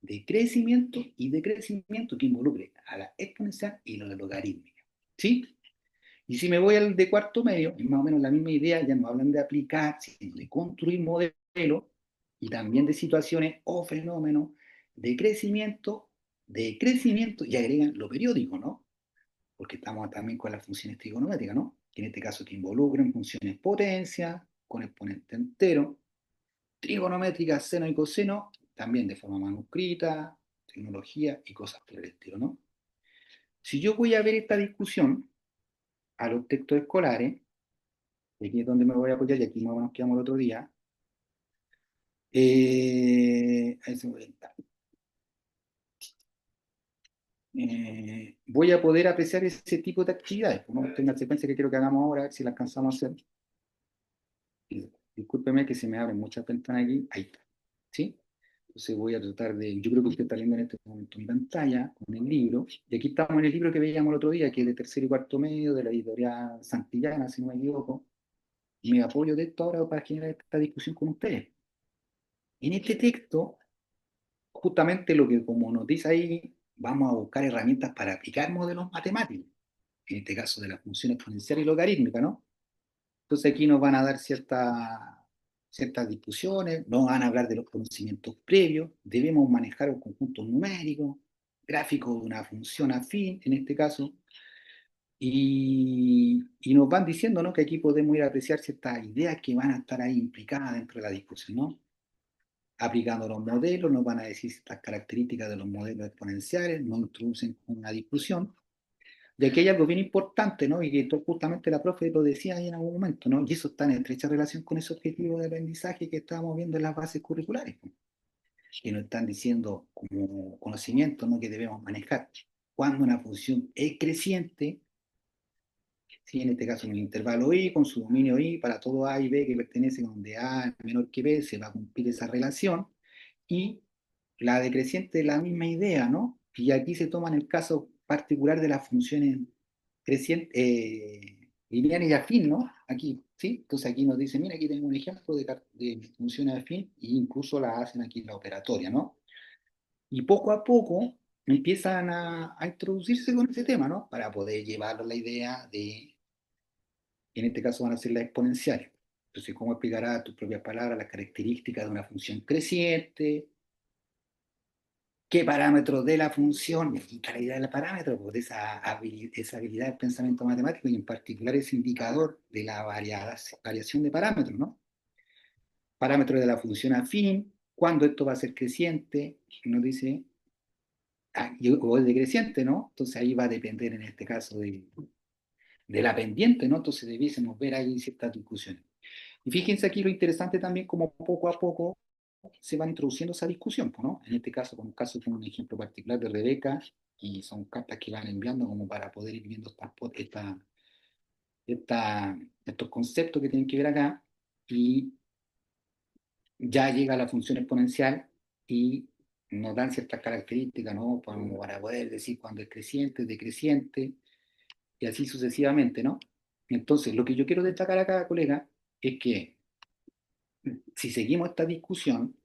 de crecimiento y decrecimiento que involucre a la exponencial y la logarítmica, ¿sí? Y si me voy al de cuarto medio, es más o menos la misma idea, ya no hablan de aplicar, sino de construir modelos y también de situaciones o fenómenos de crecimiento y agregan lo periódico, ¿no? Porque estamos también con las funciones trigonométricas, ¿no? Que en este caso que involucran funciones potencia, con exponente entero, trigonométricas, seno y coseno, también de forma manuscrita, tecnología y cosas por el estilo, ¿no? Si yo voy a ver esta discusión a los textos escolares, y aquí es donde me voy a apoyar, y aquí nos quedamos el otro día, ahí se me voy a poder apreciar ese tipo de actividades. ¿No? Esta es una secuencia que quiero que hagamos ahora, a ver si la alcanzamos a hacer. Discúlpeme que se me abren muchas ventanas aquí. Ahí está. ¿Sí? Entonces voy a tratar de. Yo creo que usted está viendo en este momento mi pantalla con el libro. Y aquí estamos en el libro que veíamos el otro día, que es de tercero y cuarto medio, de la editorial Santillana, si no me equivoco. Y me apoyo de esto ahora para generar esta discusión con ustedes. En este texto, justamente lo que, como nos dice ahí, vamos a buscar herramientas para aplicar modelos matemáticos. En este caso de la función exponencial y logarítmica, ¿no? Entonces aquí nos van a dar ciertas discusiones, nos van a hablar de los conocimientos previos, debemos manejar un conjunto numérico, gráfico de una función afín, en este caso, y nos van diciendo, ¿no? Que aquí podemos ir a apreciar ciertas ideas que van a estar ahí implicadas dentro de la discusión, ¿no? Aplicando los modelos, nos van a decir ciertas características de los modelos exponenciales, nos introducen una discusión. De aquí hay algo bien importante, ¿no? Y que justamente la profe lo decía ahí en algún momento, ¿no? Y eso está en estrecha relación con ese objetivo de aprendizaje que estábamos viendo en las bases curriculares, ¿no? Que nos están diciendo como conocimiento, ¿no? Que debemos manejar. Cuando una función es creciente, ¿sí? En este caso en el intervalo i, con su dominio i, para todo a y b que pertenecen donde a es menor que b, se va a cumplir esa relación. Y la decreciente es la misma idea, ¿no? Y aquí se toma en el caso particular de las funciones crecientes, lineares y afín, ¿no? Aquí, ¿sí? Entonces aquí nos dice, mira, aquí tengo un ejemplo de funciones afín e incluso las hacen aquí en la operatoria, ¿no? Y poco a poco empiezan a introducirse con ese tema, ¿no? Para poder llevar la idea de, en este caso van a ser las exponenciales. Entonces, ¿cómo explicará a tus propias palabras las características de una función creciente? ¿Qué parámetros de la función? Y calidad del parámetro, pues de esa habilidad del pensamiento matemático y en particular ese indicador de la variación de parámetros, ¿no? Parámetros de la función afín, cuándo esto va a ser creciente, nos dice, o es decreciente, ¿no? Entonces ahí va a depender en este caso de la pendiente, ¿no? Entonces debiésemos ver ahí ciertas discusiones. Y fíjense aquí lo interesante también como poco a poco se va introduciendo esa discusión, ¿no? En este caso, con un ejemplo particular de Rebeca, y son cartas que van enviando como para poder ir viendo estos conceptos que tienen que ver acá, y ya llega la función exponencial y nos dan ciertas características, ¿no? Para poder decir cuándo es creciente, decreciente, y así sucesivamente, ¿no? Entonces, lo que yo quiero destacar acá, colega, es que si seguimos esta discusión,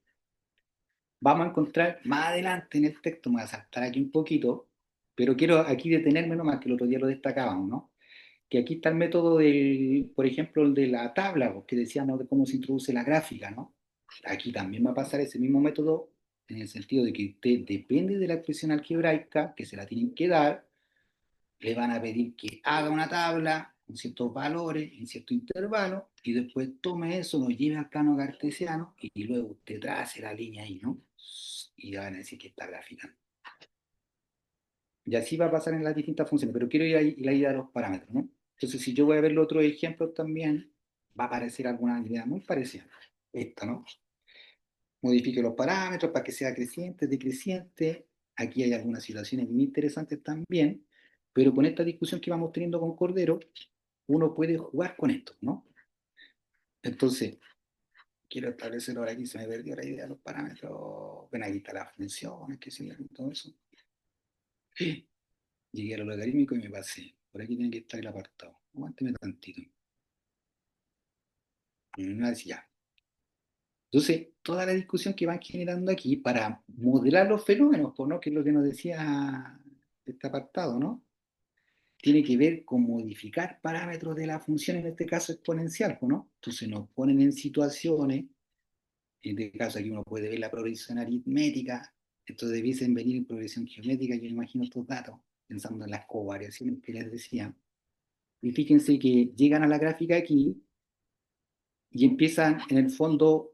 vamos a encontrar más adelante en el texto, me voy a saltar aquí un poquito, pero quiero aquí detenerme nomás, que el otro día lo destacábamos, ¿no? que aquí está el método del, por ejemplo, el de la tabla, pues, que decíamos de cómo se introduce la gráfica, ¿no? Aquí también va a pasar ese mismo método en el sentido de que usted depende de la expresión algebraica, que se la tienen que dar, le van a pedir que haga una tabla con ciertos valores, en cierto intervalo, y después tome eso, lo lleve al plano cartesiano, y luego usted trace la línea ahí, ¿no? Y le van a decir que está graficando. Y así va a pasar en las distintas funciones, pero quiero ir a la idea de los parámetros, ¿no? Entonces, si yo voy a ver los otros ejemplos también, va a aparecer alguna idea muy parecida. Esta, ¿no? Modifique los parámetros para que sea creciente, decreciente. Aquí hay algunas situaciones muy interesantes también, pero con esta discusión que vamos teniendo con Cordero, uno puede jugar con esto, ¿no? Entonces, quiero establecer ahora aquí, se me perdió la idea de los parámetros. Bueno, aquí está las funciones, qué sé yo, todo eso. Llegué a lo logarítmico y me pasé. Por aquí tiene que estar el apartado. Aguánteme tantito. No decía ya. Entonces, toda la discusión que van generando aquí para modelar los fenómenos, pues, ¿no? Que es lo que nos decía este apartado, ¿no? Tiene que ver con modificar parámetros de la función, en este caso exponencial, pues, ¿no? Entonces nos ponen en situaciones, en este caso aquí uno puede ver la progresión aritmética, entonces debiesen venir en progresión geométrica, yo me imagino estos datos, pensando en las covariaciones que les decía. Y fíjense que llegan a la gráfica aquí y empiezan en el fondo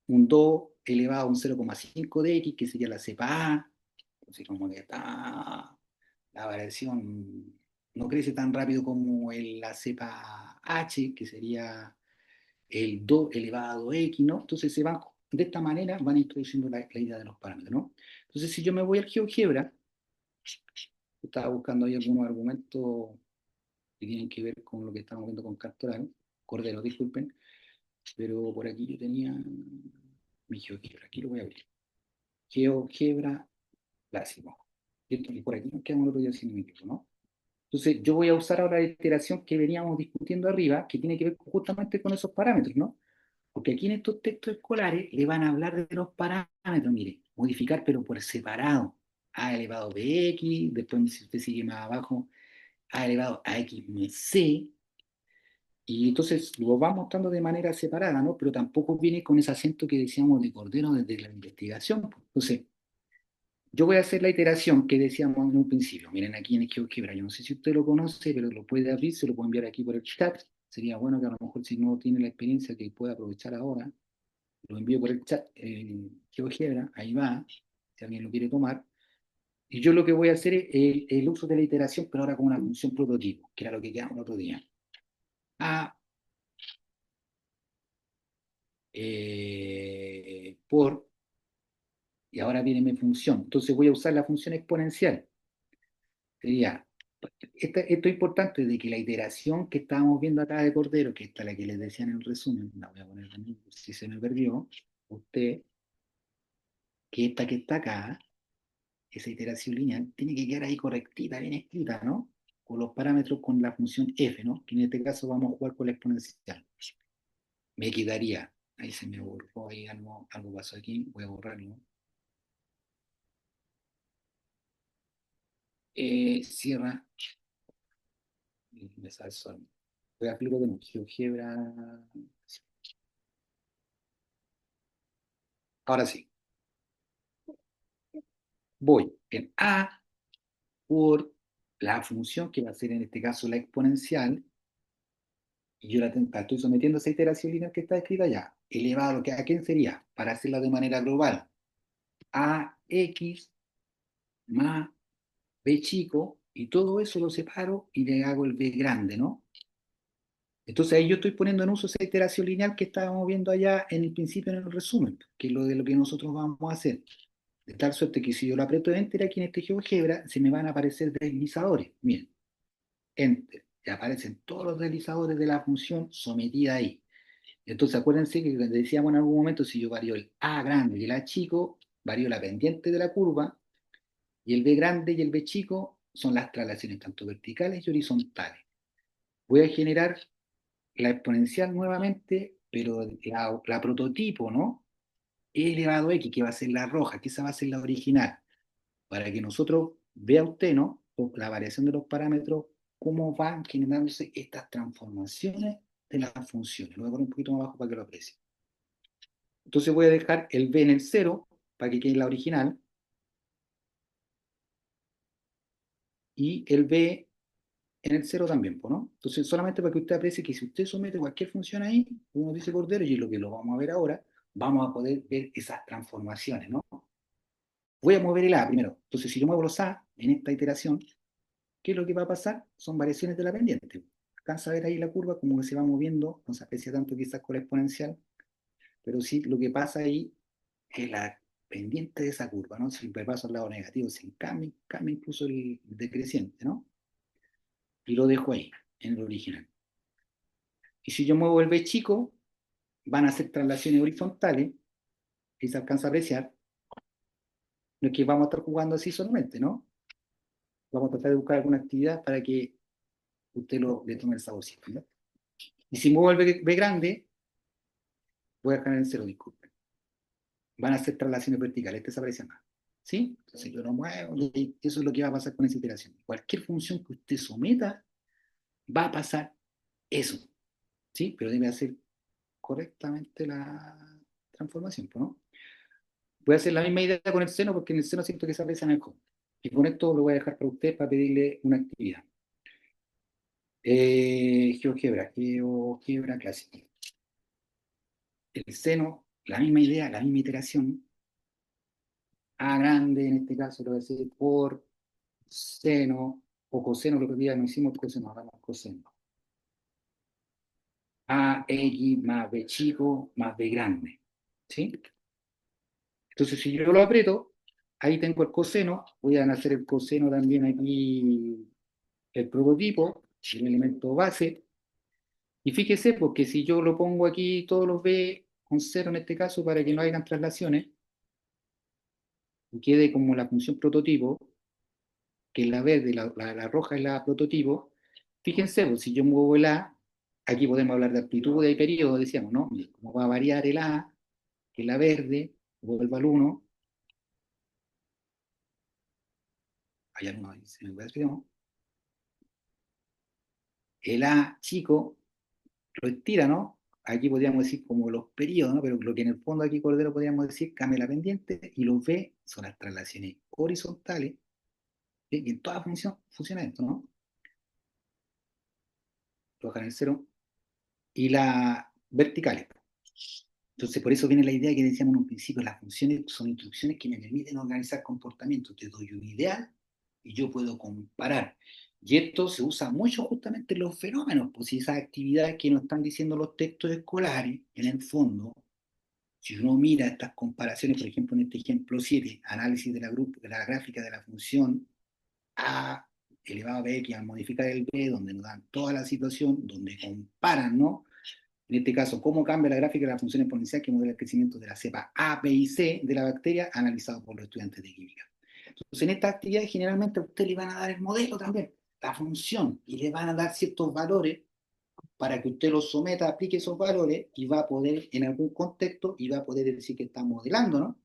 un 2 elevado a un 0,5 de x, que sería la cepa A. Entonces como que está, la variación no crece tan rápido como la cepa H, que sería el 2 elevado a x, ¿no? Entonces se van, de esta manera van introduciendo la idea de los parámetros, ¿no? Entonces si yo me voy al GeoGebra, estaba buscando ahí algunos argumentos que tienen que ver con lo que estamos viendo con Cartoral, Cordero, disculpen, pero por aquí yo tenía mi GeoGebra, aquí lo voy a abrir. GeoGebra clásico. Y por aquí nos quedamos el otro día sin mi equipo, ¿no? Entonces, yo voy a usar ahora la iteración que veníamos discutiendo arriba, que tiene que ver justamente con esos parámetros, ¿no? Porque aquí en estos textos escolares le van a hablar de los parámetros, mire, modificar pero por separado. A elevado a bx, después si usted sigue más abajo, a elevado a x más c, y entonces lo va mostrando de manera separada, ¿no? Pero tampoco viene con ese acento que decíamos de Cordero desde la investigación. Entonces, yo voy a hacer la iteración que decíamos en un principio. Miren aquí en GeoGebra, yo no sé si usted lo conoce, pero lo puede abrir, se lo puedo enviar aquí por el chat. Sería bueno que a lo mejor si no tiene la experiencia que pueda aprovechar ahora, lo envío por el chat, GeoGebra, ahí va, si alguien lo quiere tomar. Y yo lo que voy a hacer es el uso de la iteración, pero ahora con una función prototipo, que era lo que quedamos el otro día. A por, y ahora viene mi función. Entonces voy a usar la función exponencial. Sería, esto es importante de que la iteración que estábamos viendo acá de Cordero, que esta es la que les decía en el resumen, la voy a poner también, si se me perdió, usted, que esta que está acá, esa iteración lineal, tiene que quedar ahí correctita, bien escrita, ¿no? Con los parámetros con la función f, ¿no? Que en este caso vamos a jugar con la exponencial. Me quedaría, ahí se me borró, ahí algo pasó aquí, voy a borrarlo. Cierra, me sale solo. Voy a abrirlo de nuevo, GeoGebra. Ahora sí, voy en A por la función que va a ser en este caso la exponencial, y yo la estoy sometiendo a esa iteración lineal que está escrita ya, elevado a lo que a quién sería, para hacerla de manera global, AX más B chico, y todo eso lo separo y le hago el B grande, ¿no? Entonces ahí yo estoy poniendo en uso esa iteración lineal que estábamos viendo allá en el principio en el resumen, que es lo de lo que nosotros vamos a hacer. De tal suerte que si yo lo aprieto Enter aquí en este GeoGebra, se me van a aparecer deslizadores. Miren, Enter. Y aparecen todos los deslizadores de la función sometida ahí. Entonces acuérdense que decíamos en algún momento, si yo varío el A grande y el A chico, varío la pendiente de la curva, y el B grande y el B chico son las traslaciones tanto verticales y horizontales. Voy a generar la exponencial nuevamente, pero la prototipo, ¿no? E elevado a X, que va a ser la roja, que esa va a ser la original, para que nosotros vea usted, ¿no? La variación de los parámetros cómo van generándose estas transformaciones de las funciones. Lo voy a poner un poquito más abajo para que lo aprecien. Entonces voy a dejar el b en el 0 para que quede la original, y el b en el 0 también, ¿no? Entonces, solamente para que usted aprecie que si usted somete cualquier función ahí, uno dice Cordero, y es lo que lo vamos a ver ahora, vamos a poder ver esas transformaciones, ¿no? Voy a mover el a primero. Entonces, si yo muevo los a en esta iteración, ¿qué es lo que va a pasar? Son variaciones de la pendiente. Alcanza a ver ahí la curva como que se va moviendo, no se aprecia tanto quizás con la exponencial, pero sí lo que pasa ahí es la pendiente de esa curva, ¿no? Si el paso al lado negativo se cambia, cambia incluso el decreciente, ¿no? Y lo dejo ahí, en el original. Y si yo muevo el b chico, van a ser traslaciones horizontales, y se alcanza a apreciar. No es que vamos a estar jugando así solamente, ¿no? Vamos a tratar de buscar alguna actividad para que usted le tome el saborcito, ¿no? Y si muevo el b grande, voy a dejar en el cero, disculpen. Van a ser traslaciones verticales, este se aprecia más. ¿Sí? Entonces yo lo muevo, y eso es lo que va a pasar con esa iteración. Cualquier función que usted someta, va a pasar eso. ¿Sí? Pero debe hacer correctamente la transformación, ¿no? Voy a hacer la misma idea con el seno, porque en el seno siento que se aprecia mejor. Y con esto lo voy a dejar para usted para pedirle una actividad. GeoGebra clásica. El seno, la misma idea, la misma iteración. A grande, en este caso lo voy a decir por seno, o coseno, lo que día no hicimos coseno, hagamos coseno. AX más B chico más B grande. ¿Sí? Entonces, si yo lo aprieto, ahí tengo el coseno, voy a hacer el coseno también aquí, el prototipo, el elemento base, y fíjese, porque si yo lo pongo aquí, todos los B con cero en este caso, para que no hayan traslaciones, y quede como la función prototipo, que es la verde, la roja es la prototipo, fíjense, pues, si yo muevo el A, aquí podemos hablar de amplitud y periodo, decíamos, ¿no? Como va a variar el A, que es la verde, vuelvo al 1, hay alguno ahí, se me puede, el A chico lo estira, ¿no? Aquí podríamos decir como los periodos, ¿no? Pero lo que en el fondo aquí Cordero podríamos decir cambia la pendiente, y los B son las traslaciones horizontales, ¿sí? Y en toda función funciona esto, ¿no? Lo dejan en cero. Y las verticales. Entonces, por eso viene la idea que decíamos en un principio: las funciones son instrucciones que me permiten organizar comportamientos. Te doy un ideal y yo puedo comparar. Y esto se usa mucho justamente en los fenómenos, pues si esas actividades que nos están diciendo los textos escolares, en el fondo, si uno mira estas comparaciones, por ejemplo, en este ejemplo 7, análisis de la gráfica de la función A elevado a bx al modificar el b, donde nos dan toda la situación, donde comparan, ¿no? En este caso, cómo cambia la gráfica de la función exponencial que modela el crecimiento de la cepa A, B y C de la bacteria, analizado por los estudiantes de química. Entonces, en esta actividad generalmente a usted le van a dar el modelo también, la función, y le van a dar ciertos valores para que usted los someta, aplique esos valores, y va a poder, en algún contexto, y va a poder decir que está modelando, ¿no?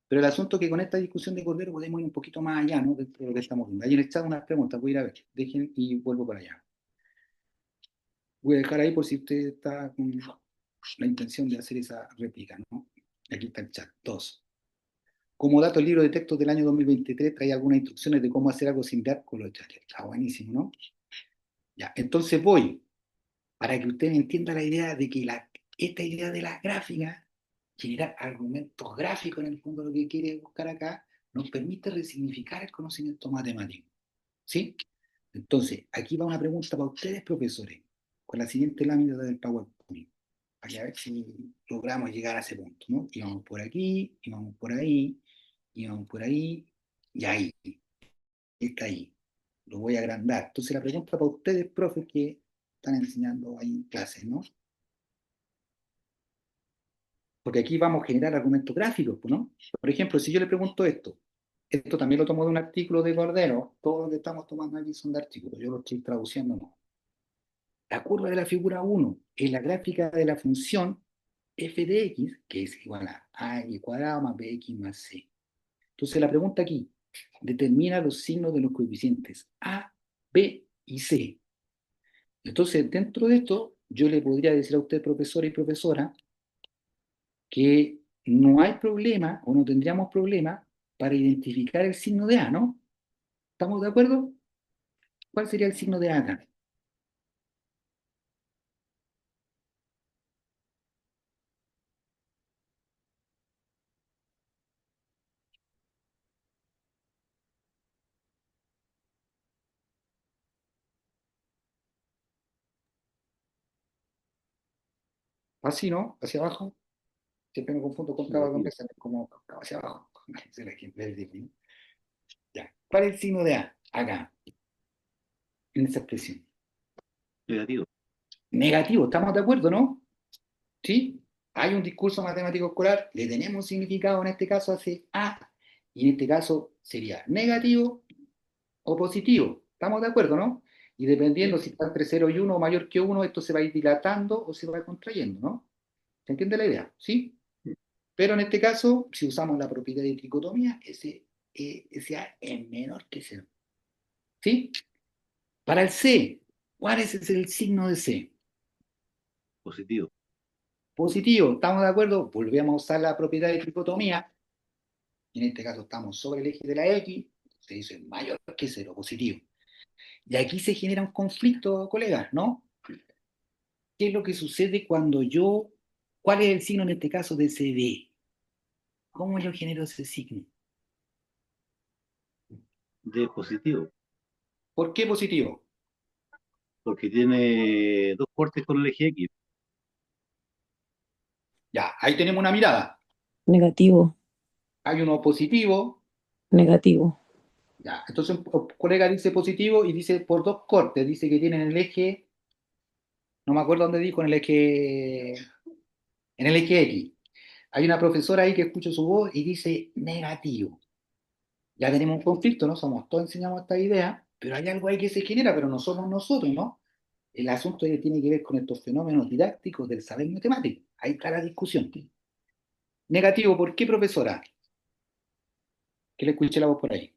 Pero el asunto es que con esta discusión de Cordero podemos ir un poquito más allá, ¿no? Dentro de lo que estamos viendo. Ahí en el chat unas preguntas, voy a ir a ver, dejen y vuelvo para allá. Voy a dejar ahí por si usted está con la intención de hacer esa réplica, ¿no? Aquí está el chat. 2. Como dato, el libro de texto del año 2023 trae algunas instrucciones de cómo hacer algo similar con los chats. Está buenísimo, ¿no? Ya, entonces voy, para que usted entienda la idea de que esta idea de las gráficas, generar argumentos gráficos, en el fondo lo que quiere buscar acá, nos permite resignificar el conocimiento matemático. ¿Sí? Entonces, aquí va una pregunta para ustedes, profesores, con la siguiente lámina del PowerPoint, para ver si logramos llegar a ese punto, ¿no? Y vamos por aquí, y vamos por ahí, y vamos por ahí, y ahí, está ahí. Lo voy a agrandar. Entonces, la pregunta para ustedes, profes, que están enseñando ahí en clases, ¿no? Porque aquí vamos a generar argumentos gráficos, ¿no? Por ejemplo, si yo le pregunto esto también lo tomo de un artículo de Cordero, todo lo que estamos tomando aquí son de artículos, yo lo estoy traduciendo, no. La curva de la figura 1 es la gráfica de la función f de x, que es igual a y cuadrado más bx más c. Entonces la pregunta aquí, determina los signos de los coeficientes a, b y C. Entonces, dentro de esto, yo le podría decir a usted, profesor y profesora, que no hay problema o no tendríamos problema para identificar el signo de A, ¿no? ¿Estamos de acuerdo? ¿Cuál sería el signo de A acá? Así, ¿no? Hacia abajo. Siempre me confundo con cabo de Negativo. conversa, como cabo hacia abajo. Ese es el ejemplo, ¿no? Ya. ¿Cuál es el signo de A? Acá, en esa expresión. Negativo. Negativo, ¿estamos de acuerdo, no? ¿Sí? Hay un discurso matemático escolar, le tenemos un significado, en este caso hace A, y en este caso sería negativo o positivo. ¿Estamos de acuerdo, no? Y dependiendo Sí. si está entre 0 y 1 o mayor que 1, esto se va a ir dilatando o se va contrayendo, ¿no? ¿Se entiende la idea? ¿Sí? Pero en este caso, si usamos la propiedad de tricotomía, ese A es menor que 0. ¿Sí? Para el C, ¿cuál es el signo de C? Positivo. Positivo, ¿estamos de acuerdo? Volvemos a usar la propiedad de tricotomía. En este caso estamos sobre el eje de la X, se dice mayor que 0, positivo. Y aquí se genera un conflicto, colegas, ¿no? ¿Qué es lo que sucede cuando cuál es el signo en este caso de CD? ¿Cómo yo genero ese signo? D positivo. ¿Por qué positivo? Porque tiene dos cortes con el eje X. Ya, ahí tenemos una mirada. Negativo, Hay uno positivo, negativo. ya. Entonces un colega dice positivo y dice por dos cortes, dice que tienen el eje, no me acuerdo dónde dijo, en el eje X. Hay una profesora ahí que escucho su voz y dice negativo. Ya tenemos un conflicto, ¿no? Somos todos enseñamos esta idea, pero hay algo ahí que se genera, pero no somos nosotros, ¿no? El asunto tiene que ver con estos fenómenos didácticos del saber matemático. Ahí está la discusión. Negativo, ¿por qué, profesora? Que le escuché la voz por ahí.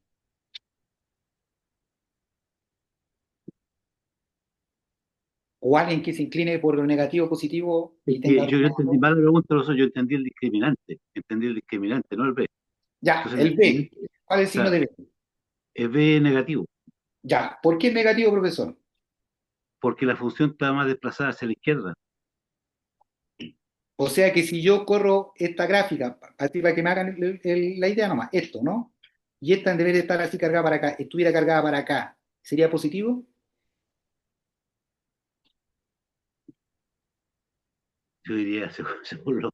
O alguien que se incline por lo negativo o positivo Es y tenga que yo entendí argumento. mal la pregunta, profesor, yo entendí el discriminante. Entendí el discriminante, no el B. Ya, Entonces el el B. discriminante, ¿Cuál es el o signo sea, de B? es B negativo, Ya, ¿por qué es negativo, profesor? porque la función está más desplazada hacia la izquierda. O sea que si yo corro esta gráfica, así para que me hagan la idea nomás, esto, ¿no? Y esta en deber de estar así cargada para acá, estuviera cargada para acá, ¿sería positivo? Yo diría, según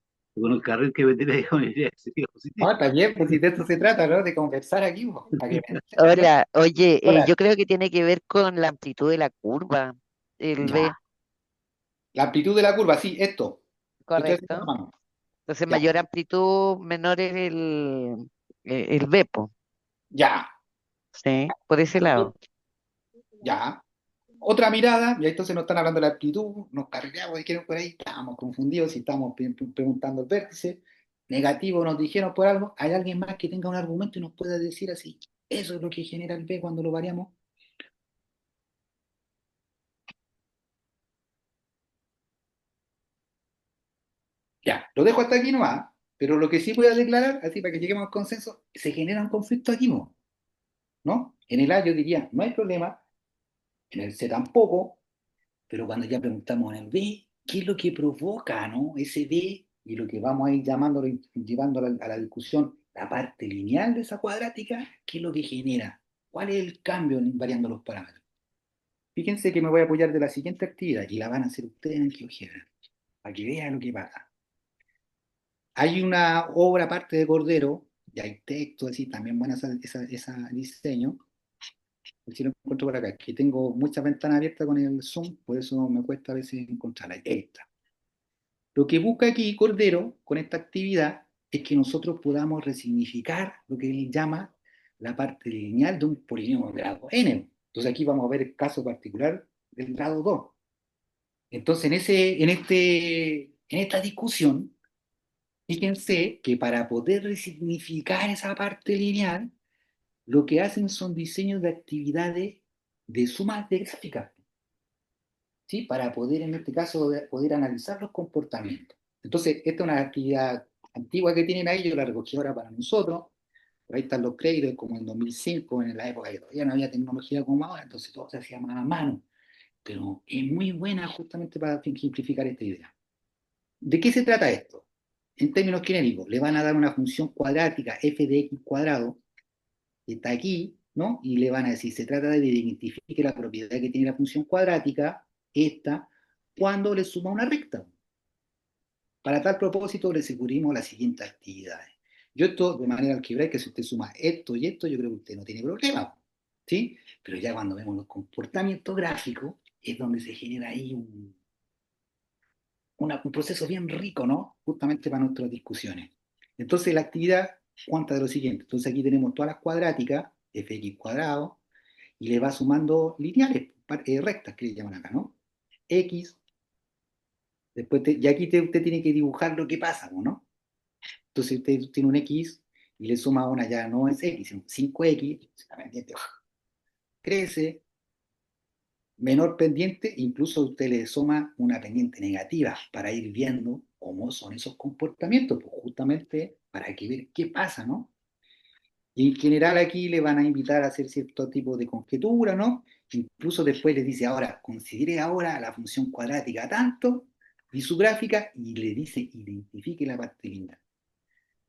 el carril que me tiene, yo diría que sería positivo. Ah, está bien, pues si de esto se trata, ¿no? De conversar aquí, pues, para que me entiendan. Hola, oye, Hola. yo creo que tiene que ver con la amplitud de la curva, el Ya. B, La amplitud de la curva, sí, esto. Que estoy haciendo ¿correcto? la mano. Entonces, Ya, mayor amplitud, menor es el B, po, ya, ¿sí? Por ese lado. ya. Otra mirada, y entonces nos están hablando de la amplitud, nos cargamos, dijeron por ahí, estábamos confundidos si estamos preguntando el vértice. Negativo nos dijeron por algo. ¿Hay alguien más que tenga un argumento y nos pueda decir así? Eso es lo que genera el B cuando lo variamos. Ya, lo dejo hasta aquí nomás, pero lo que sí voy a declarar, así para que lleguemos al consenso, se genera un conflicto aquí, ¿no? En el A yo diría, no hay problema, en el C tampoco, pero cuando ya preguntamos en el B, ¿qué es lo que provoca, ¿no? Ese B y lo que vamos a ir llamándolo, llevando a la discusión, la parte lineal de esa cuadrática, ¿qué es lo que genera? ¿Cuál es el cambio en variando los parámetros? Fíjense que me voy a apoyar de la siguiente actividad y la van a hacer ustedes en GeoGebra, para que vean lo que pasa. Hay una obra aparte de Cordero, y hay texto así, también buena esa diseño. Si lo encuentro por acá, que tengo muchas ventanas abiertas con el Zoom, por eso me cuesta a veces encontrarla. Ahí está. Lo que busca aquí Cordero con esta actividad es que nosotros podamos resignificar lo que él llama la parte lineal de un polinomio de grado n. Entonces aquí vamos a ver el caso particular del grado 2. Entonces en esta discusión, fíjense que para poder resignificar esa parte lineal, lo que hacen son diseños de actividades de sumas de gráficas, ¿sí? Para poder, en este caso, poder analizar los comportamientos. Entonces, esta es una actividad antigua que tienen ahí, yo la recogí ahora para nosotros. Por ahí están los créditos, como en 2005, en la época que todavía no había tecnología como ahora, entonces todo se hacía más a mano. Pero es muy buena justamente para simplificar esta idea. ¿De qué se trata esto? En términos genéricos, le van a dar una función cuadrática f de x cuadrado, que está aquí, ¿no? Y le van a decir, se trata de que identifique la propiedad que tiene la función cuadrática, esta, cuando le suma una recta. Para tal propósito, le descubrimos las siguientes actividades. Yo esto, de manera algebraica, si usted suma esto y esto, yo creo que usted no tiene problema, ¿sí? Pero ya cuando vemos los comportamientos gráficos, es donde se genera ahí un proceso bien rico, ¿no? Justamente para nuestras discusiones. Entonces, la actividad cuenta de lo siguiente. Entonces, aquí tenemos todas las cuadráticas, fx cuadrado, y le va sumando lineales, rectas, que le llaman acá, ¿no? X, después, y aquí usted tiene que dibujar lo que pasa, ¿no? Entonces, usted tiene un X y le suma una, ya no es X, sino 5X, la pendiente crece, menor pendiente, incluso usted le suma una pendiente negativa para ir viendo cómo son esos comportamientos, pues justamente para que ver qué pasa, ¿no? Y en general aquí le van a invitar a hacer cierto tipo de conjetura, ¿no? Incluso después les dice, ahora, considere ahora la función cuadrática tanto y su gráfica y le dice, identifique la parte lineal,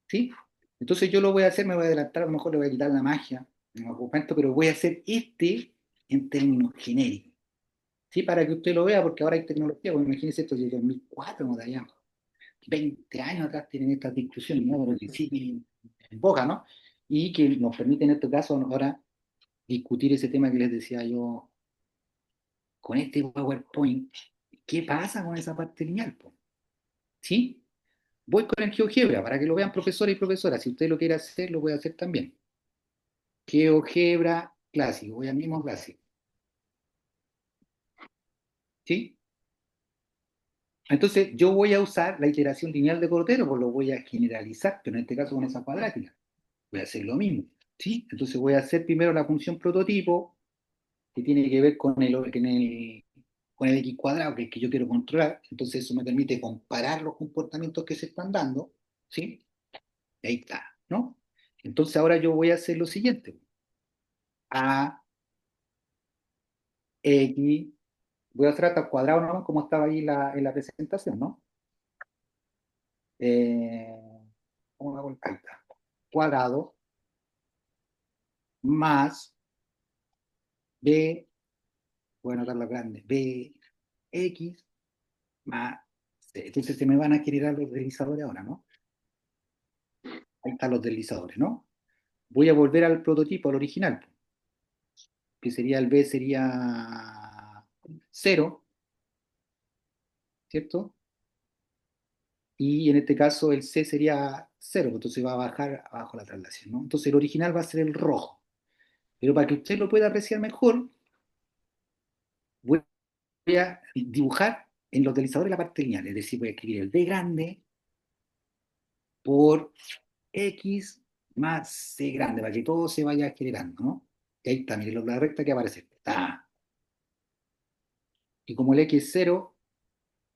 ¿sí? Entonces yo lo voy a hacer, me voy a adelantar, a lo mejor le voy a quitar la magia en algún momento, pero voy a hacer en términos genéricos. Sí, para que usted lo vea, porque ahora hay tecnología, pues imagínese esto de 2004, no de allá, 20 años atrás tienen estas discusiones, ¿no? Pero que siguen en boga, ¿no? Y que nos permite en este caso ahora discutir ese tema que les decía yo con este PowerPoint. ¿Qué pasa con esa parte lineal, po? ¿Sí? Voy con el GeoGebra para que lo vean profesores y profesoras. Si usted lo quiere hacer, lo puede hacer también. GeoGebra clásico, voy al mismo clásico. ¿Sí? Entonces, yo voy a usar la iteración lineal de Cordero, pues lo voy a generalizar, pero en este caso con esa cuadrática. Voy a hacer lo mismo, ¿sí? Entonces voy a hacer primero la función prototipo, que tiene que ver con el x cuadrado, que es el que yo quiero controlar. Entonces eso me permite comparar los comportamientos que se están dando, ¿sí? Y ahí está, ¿no? Entonces ahora yo voy a hacer lo siguiente. A, X, voy a hacer hasta el cuadrado, ¿no? Como estaba ahí en la presentación, ¿no? Eh, ¿Cómo hago? Ahí está. Cuadrado más B, voy a anotarlo grande, B, X más C. Entonces se me van a generar los deslizadores ahora, ¿no? Ahí están los deslizadores, ¿no? Voy a volver al prototipo, al original, que sería el B sería 0, ¿cierto? Y en este caso el C sería 0, entonces va a bajar abajo la traslación, ¿no? Entonces el original va a ser el rojo. Pero para que usted lo pueda apreciar mejor, voy a dibujar en los deslizadores la parte lineal, es decir, voy a escribir el B grande por X más C grande, para que todo se vaya generando, ¿no? Y ahí está, miren la recta que aparece. Está. Y como el X es 0,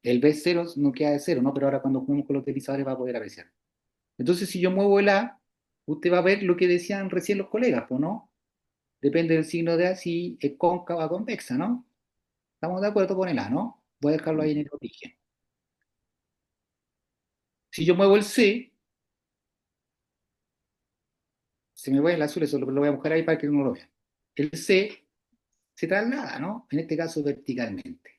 el B0 no queda de 0, ¿no? Pero ahora cuando juguemos con los deslizadores va a poder apreciar. Entonces, si yo muevo el A, usted va a ver lo que decían recién los colegas, pues, ¿no? Depende del signo de A si es cóncava o convexa, ¿no? Estamos de acuerdo con el A, ¿no? Voy a dejarlo ahí en el origen. Si yo muevo el C, se me va el azul, eso lo voy a buscar ahí para que uno lo vea. El C se traslada, ¿no? En este caso verticalmente.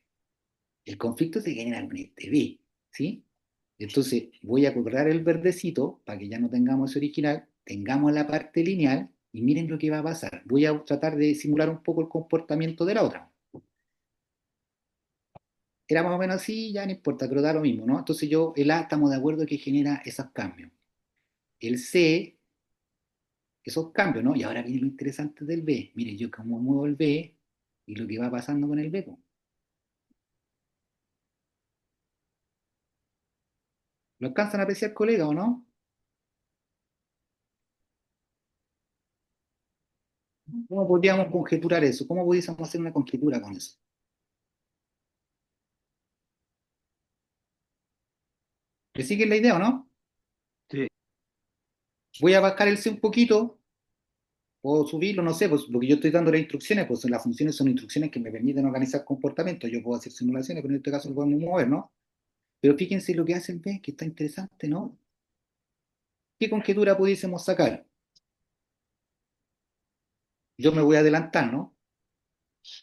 El conflicto se genera en este B, ¿sí? Entonces voy a cortar el verdecito para que ya no tengamos ese original, tengamos la parte lineal y miren lo que va a pasar. Voy a tratar de simular un poco el comportamiento de la otra. Era más o menos así, ya no importa, pero da lo mismo, ¿no? Entonces el A estamos de acuerdo que genera esos cambios. El C, esos cambios, ¿no? Y ahora viene lo interesante del B. Miren, yo como muevo el B y lo que va pasando con el B, po. ¿Lo alcanzan a apreciar, colega, o no? ¿Cómo podríamos conjeturar eso? ¿Cómo pudiésemos hacer una conjetura con eso? ¿Le siguen la idea o no? Sí, Voy a bajar el C un poquito, o subirlo, no sé, pues porque yo estoy dando las instrucciones, pues las funciones son instrucciones que me permiten organizar comportamientos. Yo puedo hacer simulaciones, pero en este caso lo podemos mover, ¿no? Pero fíjense lo que hacen, ¿ves? Que está interesante, ¿no? ¿Qué conjetura pudiésemos sacar? Yo me voy a adelantar, ¿no?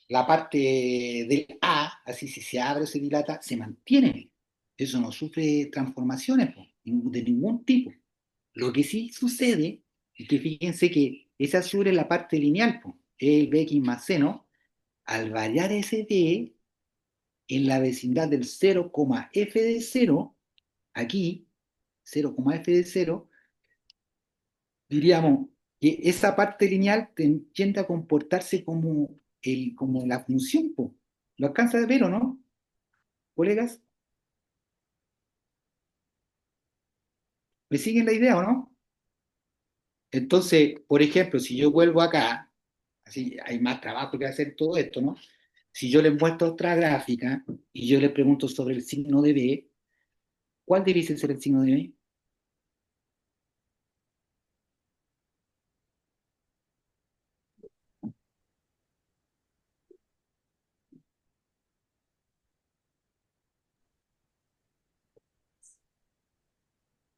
La parte del A, así si se abre o se dilata, se mantiene. Eso no sufre transformaciones po, de ningún tipo. Lo que sí sucede es que fíjense que ese azul es la parte lineal, po, el Bx más C, ¿no? Al variar ese D en la vecindad del 0, f de 0, aquí, 0, f de 0, diríamos que esa parte lineal tiende a comportarse como la función, po. ¿Lo alcanza a ver o no, colegas? ¿Me siguen la idea o no? Entonces, por ejemplo, si yo vuelvo acá, así hay más trabajo que hacer todo esto, ¿no? Si yo les muestro otra gráfica y yo les pregunto sobre el signo de B, ¿cuál debiese ser el signo de B?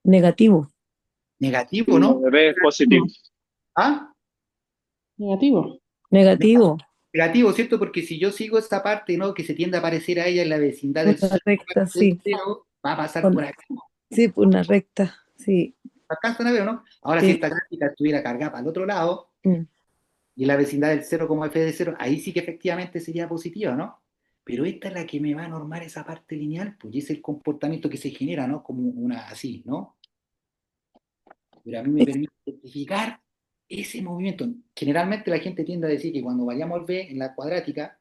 Negativo. Negativo, ¿no? B es positivo. ¿Ah? Negativo. Negativo. Negativo, ¿cierto? Porque si yo sigo esta parte, ¿no? Que se tiende a aparecer a ella en la vecindad del Una recta, sí. cero, va a pasar por acá. Sí, por una recta, sí. Alcanzan a ver, ¿no? Ahora, si Sí. esta gráfica estuviera cargada para el otro lado, Mm. y la vecindad del 0 como f de 0, ahí sí que efectivamente sería positiva, ¿no? Pero esta es la que me va a normar esa parte lineal, pues y es el comportamiento que se genera, ¿no? Como una así, ¿no? Pero a mí me permite identificar ese movimiento. Generalmente la gente tiende a decir que cuando vayamos al B en la cuadrática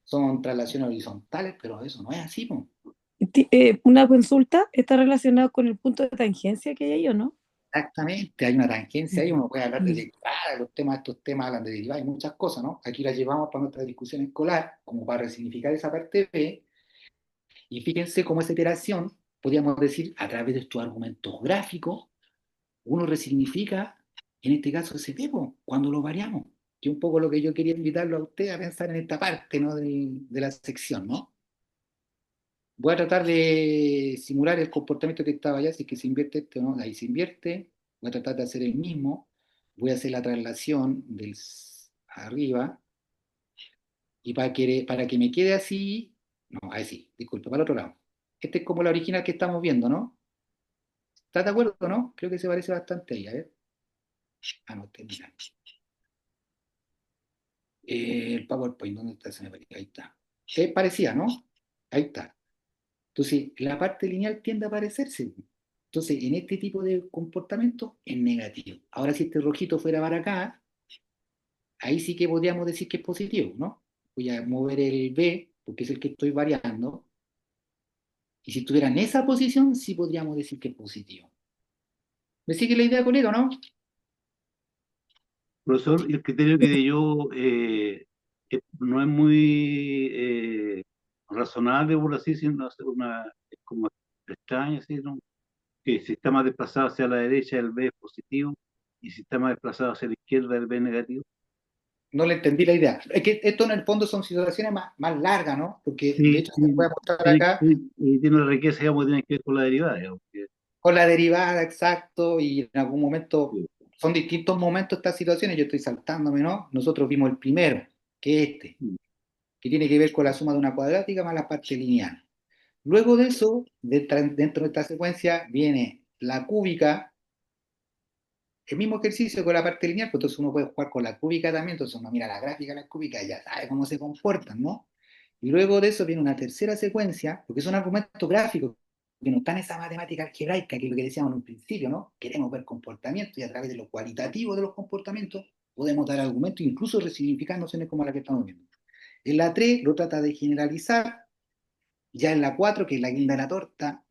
son traslaciones horizontales, pero eso no es así, pues. Una consulta está relacionada con el punto de tangencia que hay ahí, ¿o no? Exactamente, hay una tangencia ahí, uno puede hablar de Mm. derivadas, estos temas hablan de derivadas y muchas cosas, ¿no? Aquí las llevamos para nuestra discusión escolar, como para resignificar esa parte B. Y fíjense cómo esa iteración, podríamos decir, a través de estos argumentos gráficos, uno resignifica, en este caso, ese tipo, cuando lo variamos. Que es un poco lo que yo quería invitarlo a usted a pensar en esta parte, ¿no? de la sección, ¿no? Voy a tratar de simular el comportamiento que estaba allá, si es que se invierte esto, ¿no? Ahí se invierte. Voy a tratar de hacer el mismo. Voy a hacer la traslación del arriba. Y para que me quede así, no, ahí sí, disculpe, para el otro lado. Este es como la original que estamos viendo, ¿no? ¿Estás de acuerdo, no? Creo que se parece bastante ahí, a ver. Ah, no, termina. El PowerPoint, ¿dónde está? Se me parece. Ahí está. Es parecida, ¿no? Ahí está. Entonces, la parte lineal tiende a parecerse. Entonces, en este tipo de comportamiento es negativo. Ahora, si este rojito fuera para acá, ahí sí que podríamos decir que es positivo, ¿no? Voy a mover el B, porque es el que estoy variando. Y si estuviera en esa posición, sí podríamos decir que es positivo. ¿Me sigue la idea, colega, no? profesor, el criterio que di yo no es muy razonable, por así decirlo, es como extraño, así, ¿no? Que si está más desplazado hacia la derecha, el B es positivo, y si está más desplazado hacia la izquierda, el B es negativo. No le entendí la idea. Es que esto en el fondo son situaciones más largas, ¿no? Porque de Sí, hecho se puede mostrar tiene, acá tiene una riqueza, digamos, tiene que ver con la derivada, digamos, con la derivada, exacto, y en algún momento, son distintos momentos estas situaciones, yo estoy saltándome, ¿no? Nosotros vimos el primero, que es este, que tiene que ver con la suma de una cuadrática más la parte lineal. Luego de eso, dentro de esta secuencia, viene la cúbica, el mismo ejercicio con la parte lineal, pues entonces uno puede jugar con la cúbica también, entonces uno mira la gráfica de la cúbica y ya sabe cómo se comportan, ¿no? Y luego de eso viene una tercera secuencia, porque son argumentos gráficos, que no están en esa matemática algebraica, que es lo que decíamos en un principio, ¿no? Queremos ver comportamientos y a través de lo cualitativo de los comportamientos podemos dar argumentos, incluso resignificar nociones como la que estamos viendo. En la 3 lo trata de generalizar, ya en la 4 que es la guinda de la torta,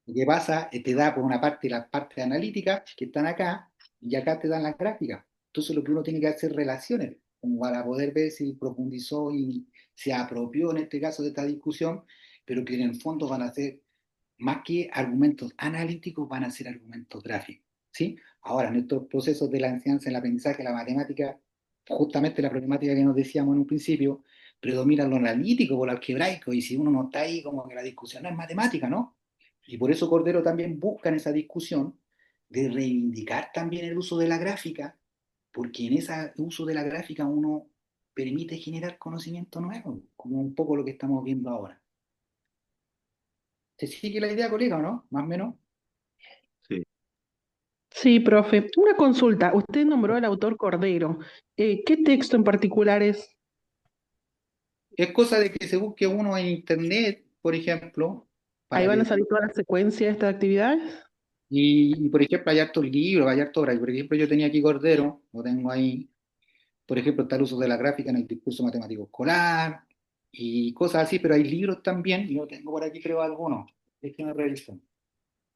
lo que pasa es que te da por una parte las partes analíticas que están acá, y acá te dan las gráficas. Entonces lo que uno tiene que hacer relaciones, como para poder ver si profundizó y se apropió en este caso de esta discusión, pero que en el fondo van a ser más que argumentos analíticos, van a ser argumentos gráficos, ¿sí? Ahora, en estos procesos de la enseñanza, el aprendizaje, la matemática, justamente la problemática que nos decíamos en un principio, predomina lo analítico o lo algebraico, y si uno no está ahí, como que la discusión no es matemática, ¿no? Y por eso Cordero también busca en esa discusión de reivindicar también el uso de la gráfica, porque en ese uso de la gráfica uno permite generar conocimiento nuevo, como un poco lo que estamos viendo ahora. ¿Se sigue la idea, colega, o no? Más o menos. Sí. Sí, profe. Una consulta. Usted nombró al autor Cordero. ¿Qué texto en particular es? Es cosa de que se busque uno en internet, por ejemplo, Ahí para van a que, salir toda la secuencia de estas actividades. por ejemplo, hay hartos libros, hay hartas obras. Por ejemplo, yo tenía aquí Cordero, lo tengo ahí. Por ejemplo, está el uso de la gráfica en el discurso matemático escolar y cosas así, pero hay libros también, y yo tengo por aquí creo algunos. Déjenme revisar.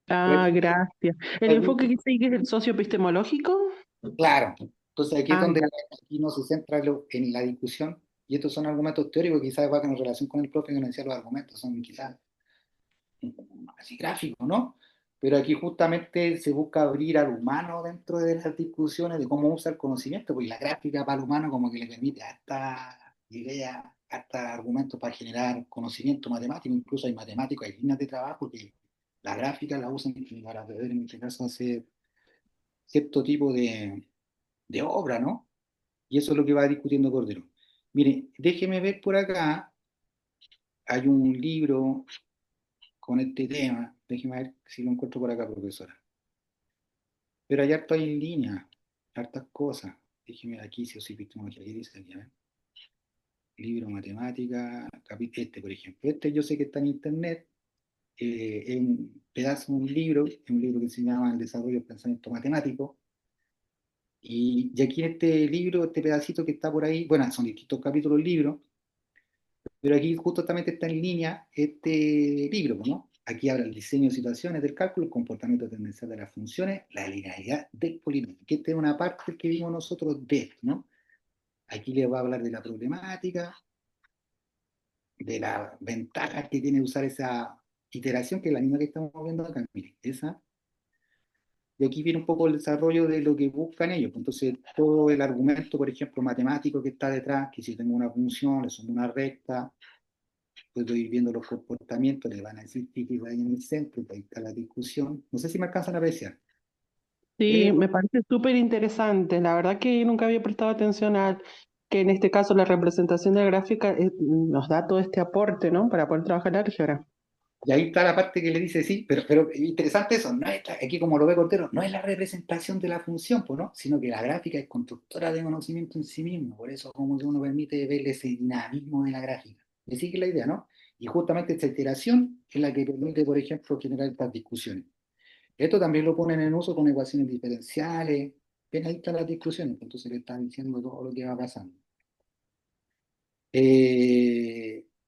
Ah, gracias. ¿El Algún- enfoque que sigue es el socioepistemológico? Claro, entonces aquí es Ah, donde ya. aquí no se centra en la discusión, y estos son argumentos teóricos, quizás va en relación con el profe que nos decía los argumentos, son quizás así gráficos, ¿no? Pero aquí justamente se busca abrir al humano dentro de las discusiones de cómo usa el conocimiento, pues la gráfica para el humano como que le permite hasta ideas, hasta argumentos para generar conocimiento matemático, incluso hay matemáticos, hay líneas de trabajo que la gráfica la usan para poder en este caso hacer cierto tipo de obra, ¿no? Y eso es lo que va discutiendo Cordero. Mire, déjeme ver por acá, hay un libro con este tema, déjeme ver si lo encuentro por acá, profesora. Pero hay harto ahí en línea, hartas cosas. Déjeme ver aquí si os epistemología, ¿qué dice aquí? A ver. Libro, matemática, este, por ejemplo. Este yo sé que está en internet, es un pedazo de un libro que se llama El desarrollo del pensamiento matemático. Y aquí en este libro, este pedacito que está por ahí, bueno, son distintos capítulos del libro, pero aquí justamente está en línea este libro, ¿no? Aquí habla el diseño de situaciones del cálculo, el comportamiento tendencial de las funciones, la linealidad del polinomio. Que esta es una parte que vimos nosotros de esto, ¿no? Aquí les va a hablar de la problemática, de las ventajas que tiene usar esa iteración, que es la misma que estamos viendo acá. Miren, esa. Y aquí viene un poco el desarrollo de lo que buscan ellos. Entonces, todo el argumento, por ejemplo, matemático que está detrás, que si tengo una función, le sumo una recta, puedo ir viendo los comportamientos, le van a decir que ahí en el centro, ahí está la discusión. No sé si me alcanzan a apreciar. Sí, me parece súper interesante. La verdad que nunca había prestado atención a que en este caso la representación de la gráfica nos da todo este aporte, ¿no? Para poder trabajar la álgebra. Y ahí está la parte que le dice sí, pero interesante eso, no es, aquí como lo ve Cortero, no es la representación de la función, pues, ¿no? Sino que la gráfica es constructora de conocimiento en sí mismo, por eso como que uno permite ver ese dinamismo de la gráfica. Y sigue la idea, ¿no? Y justamente esta iteración es la que permite, por ejemplo, generar estas discusiones. Esto también lo ponen en uso con ecuaciones diferenciales, ven ahí están las discusiones, pues, entonces le están diciendo todo lo que va pasando.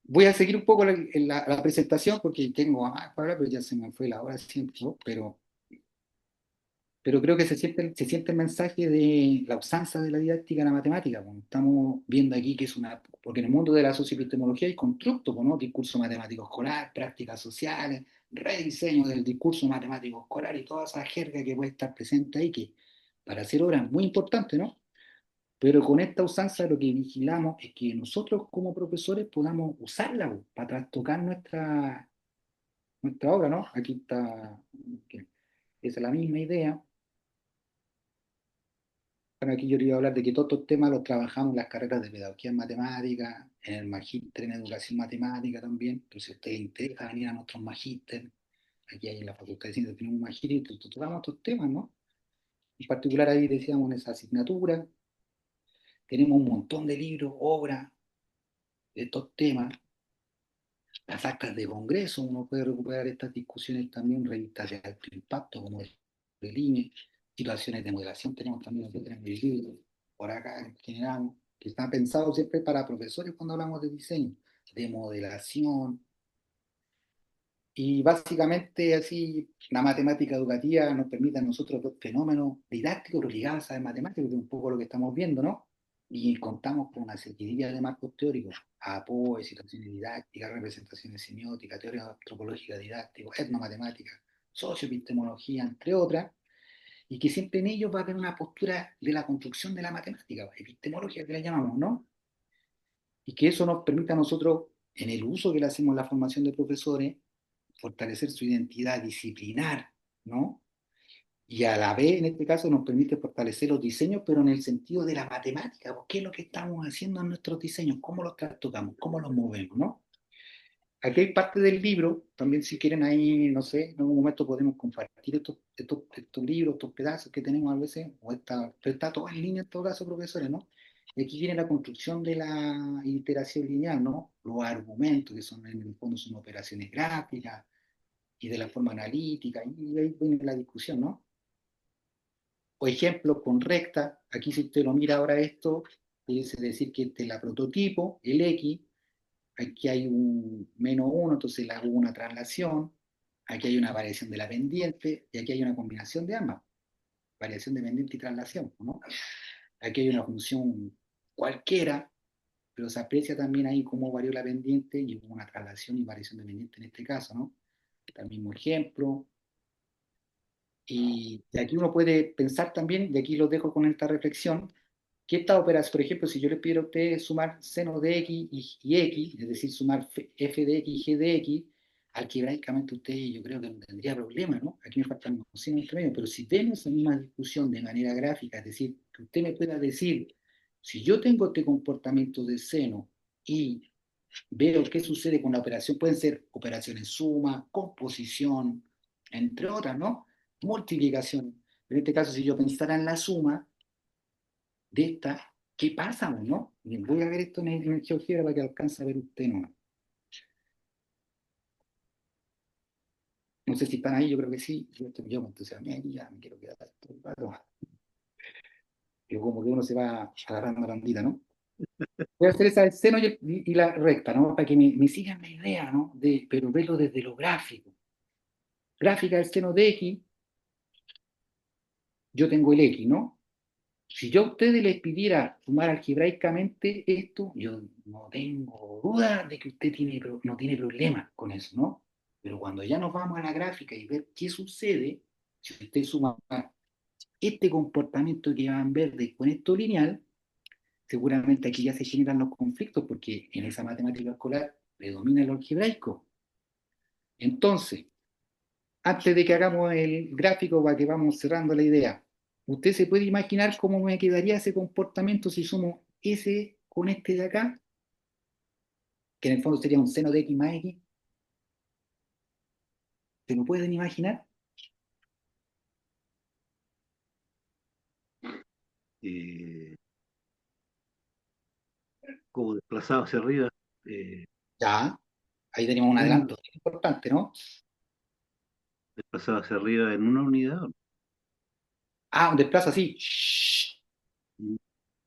Voy a seguir un poco la presentación porque tengo más para hablar, pero ya se me fue la hora siempre, ¿no? Pero creo que se siente el mensaje de la usanza de la didáctica en la matemática. Bueno, estamos viendo aquí que es una, porque en el mundo de la socioepistemología hay constructos, ¿no? Discurso matemático escolar, prácticas sociales, rediseño del discurso matemático escolar y toda esa jerga que puede estar presente ahí, que para hacer obras es muy importante, ¿no? Pero con esta usanza lo que vigilamos es que nosotros como profesores podamos usarla para trastocar nuestra obra, ¿no? Aquí está, que esa es la misma idea. Bueno, aquí yo le iba a hablar de que todos estos temas los trabajamos en las carreras de pedagogía en matemática, en el magíster en educación matemática también. Entonces, si a ustedes les interesa venir a nuestros magíster, aquí hay en la Facultad de Ciencias tenemos un magíster y tratamos estos temas, ¿no? En particular ahí decíamos en esa asignatura, tenemos un montón de libros, obras de estos temas, las actas de congreso, uno puede recuperar estas discusiones también, revistas de alto impacto como el INE, situaciones de modelación, tenemos también el libro, por acá generamos, que están pensados siempre para profesores cuando hablamos de diseño, de modelación, Y básicamente así, la matemática educativa nos permite a nosotros dos fenómenos didácticos ligados a la matemática, que es un poco lo que estamos viendo, ¿no? Y contamos con una serie de marcos teóricos, apoyo, situaciones didácticas, representaciones semióticas, teoría antropológica didáctica, etnomatemática, socioepistemología, entre otras, y que siempre en ellos va a haber una postura de la construcción de la matemática, epistemología que la llamamos, ¿no? Y que eso nos permite a nosotros, en el uso que le hacemos en la formación de profesores, fortalecer su identidad disciplinar, ¿no? Y a la vez, en este caso, nos permite fortalecer los diseños, pero en el sentido de la matemática, ¿qué es lo que estamos haciendo en nuestros diseños? ¿Cómo los tocamos? ¿Cómo los movemos? ¿No? Aquí hay parte del libro, también si quieren ahí, no sé, en algún momento podemos compartir estos libros, estos pedazos que tenemos a veces, pero está todo en línea en todo caso, profesores, ¿no? Y aquí viene la construcción de la iteración lineal, ¿no? Los argumentos, que son en el fondo son operaciones gráficas, y de la forma analítica, y ahí viene la discusión, ¿no? O ejemplo, con recta, aquí si usted lo mira ahora esto, es decir que este es la prototipo, el X, aquí hay un -1, entonces le hago una traslación, aquí hay una variación de la pendiente, y aquí hay una combinación de ambas, variación de pendiente y traslación, ¿no? Aquí hay una función cualquiera, pero se aprecia también ahí cómo varió la pendiente y hubo una traslación y variación de pendiente en este caso, ¿no? El mismo ejemplo. Y de aquí uno puede pensar también, de aquí los dejo con esta reflexión, que esta operación, por ejemplo, si yo les pido a ustedes sumar seno de x y x, es decir, sumar f de x y g de x, algebraicamente ustedes yo creo que no tendría problema, ¿no? Aquí me faltan unos signos entre medio, pero si vemos esa misma discusión de manera gráfica, es decir, que usted me pueda decir, si yo tengo este comportamiento de seno y veo qué sucede con la operación, pueden ser operaciones suma, composición, entre otras, ¿no? Multiplicación. En este caso, si yo pensara en la suma de esta, ¿qué pasa, no? Bien, voy a ver esto en el GeoGebra para que alcance a ver usted, ¿no? No sé si están ahí, yo creo que sí. Yo me entusiasmé aquí, ya me quiero quedar todo el rato. Pero como que uno se va agarrando la bandita, ¿no? Voy a hacer esa del seno y la recta, ¿no? Para que me sigan la idea, ¿no? Pero verlo desde lo gráfico. Gráfica del seno de X, yo tengo el X, ¿no? Si yo a ustedes les pidiera sumar algebraicamente esto, yo no tengo duda de que usted no tiene problema con eso, ¿no? Pero cuando ya nos vamos a la gráfica y ver qué sucede, si usted suma este comportamiento que van a ver con esto lineal, seguramente aquí ya se generan los conflictos porque en esa matemática escolar predomina el algebraico. Entonces, antes de que hagamos el gráfico para que vamos cerrando la idea, ¿usted se puede imaginar cómo me quedaría ese comportamiento si sumo ese con este de acá? Que en el fondo sería un seno de x más x. ¿Se lo pueden imaginar? eh, como desplazado hacia arriba, eh, Ya, ahí tenemos un un adelanto importante, ¿no? desplazado hacia arriba en una unidad. Ah, un desplazo así. Shhh,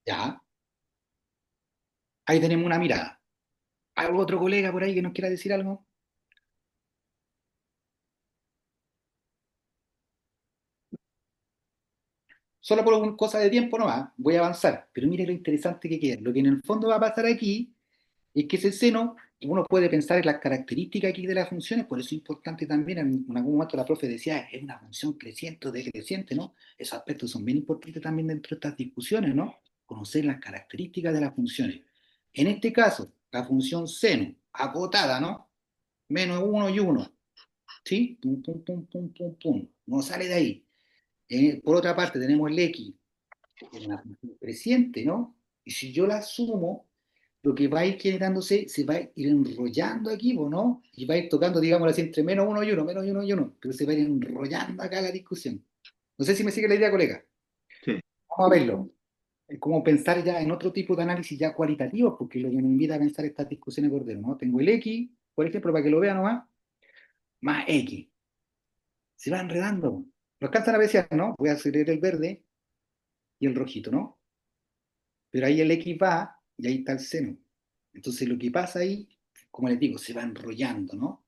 ya, ahí tenemos una mirada. ¿Hay otro colega por ahí que nos quiera decir algo? Solo por una cosa de tiempo nomás, voy a avanzar. Pero mire lo interesante que queda. Lo que en el fondo va a pasar aquí es que ese seno, uno puede pensar en las características aquí de las funciones, por eso es importante también, en algún momento la profe decía, es una función creciente o decreciente, ¿no? Esos aspectos son bien importantes también dentro de estas discusiones, ¿no? Conocer las características de las funciones. En este caso, la función seno, acotada, ¿no? -1 y 1, ¿sí? Pum, pum, pum, pum, pum, pum. No sale de ahí. Por otra parte, tenemos el x, que es una función creciente, ¿no? Y si yo la sumo, lo que va a ir generándose se va a ir enrollando aquí, ¿no? Y va a ir tocando, digamos así, entre -1 y 1, -1 y 1, pero se va a ir enrollando acá la discusión. No sé si me sigue la idea, colega. Sí, Vamos a verlo. Es como pensar ya en otro tipo de análisis ya cualitativo, porque lo que me invita a pensar estas discusiones de Cordero, ¿no? Tengo el X, por ejemplo, para que lo vean nomás, más X. Se va enredando. Lo alcanzan a apreciar, ¿no? Voy a hacer el verde y el rojito, ¿no? Pero ahí el X va y ahí está el seno. Entonces lo que pasa ahí, como les digo, se va enrollando, ¿no?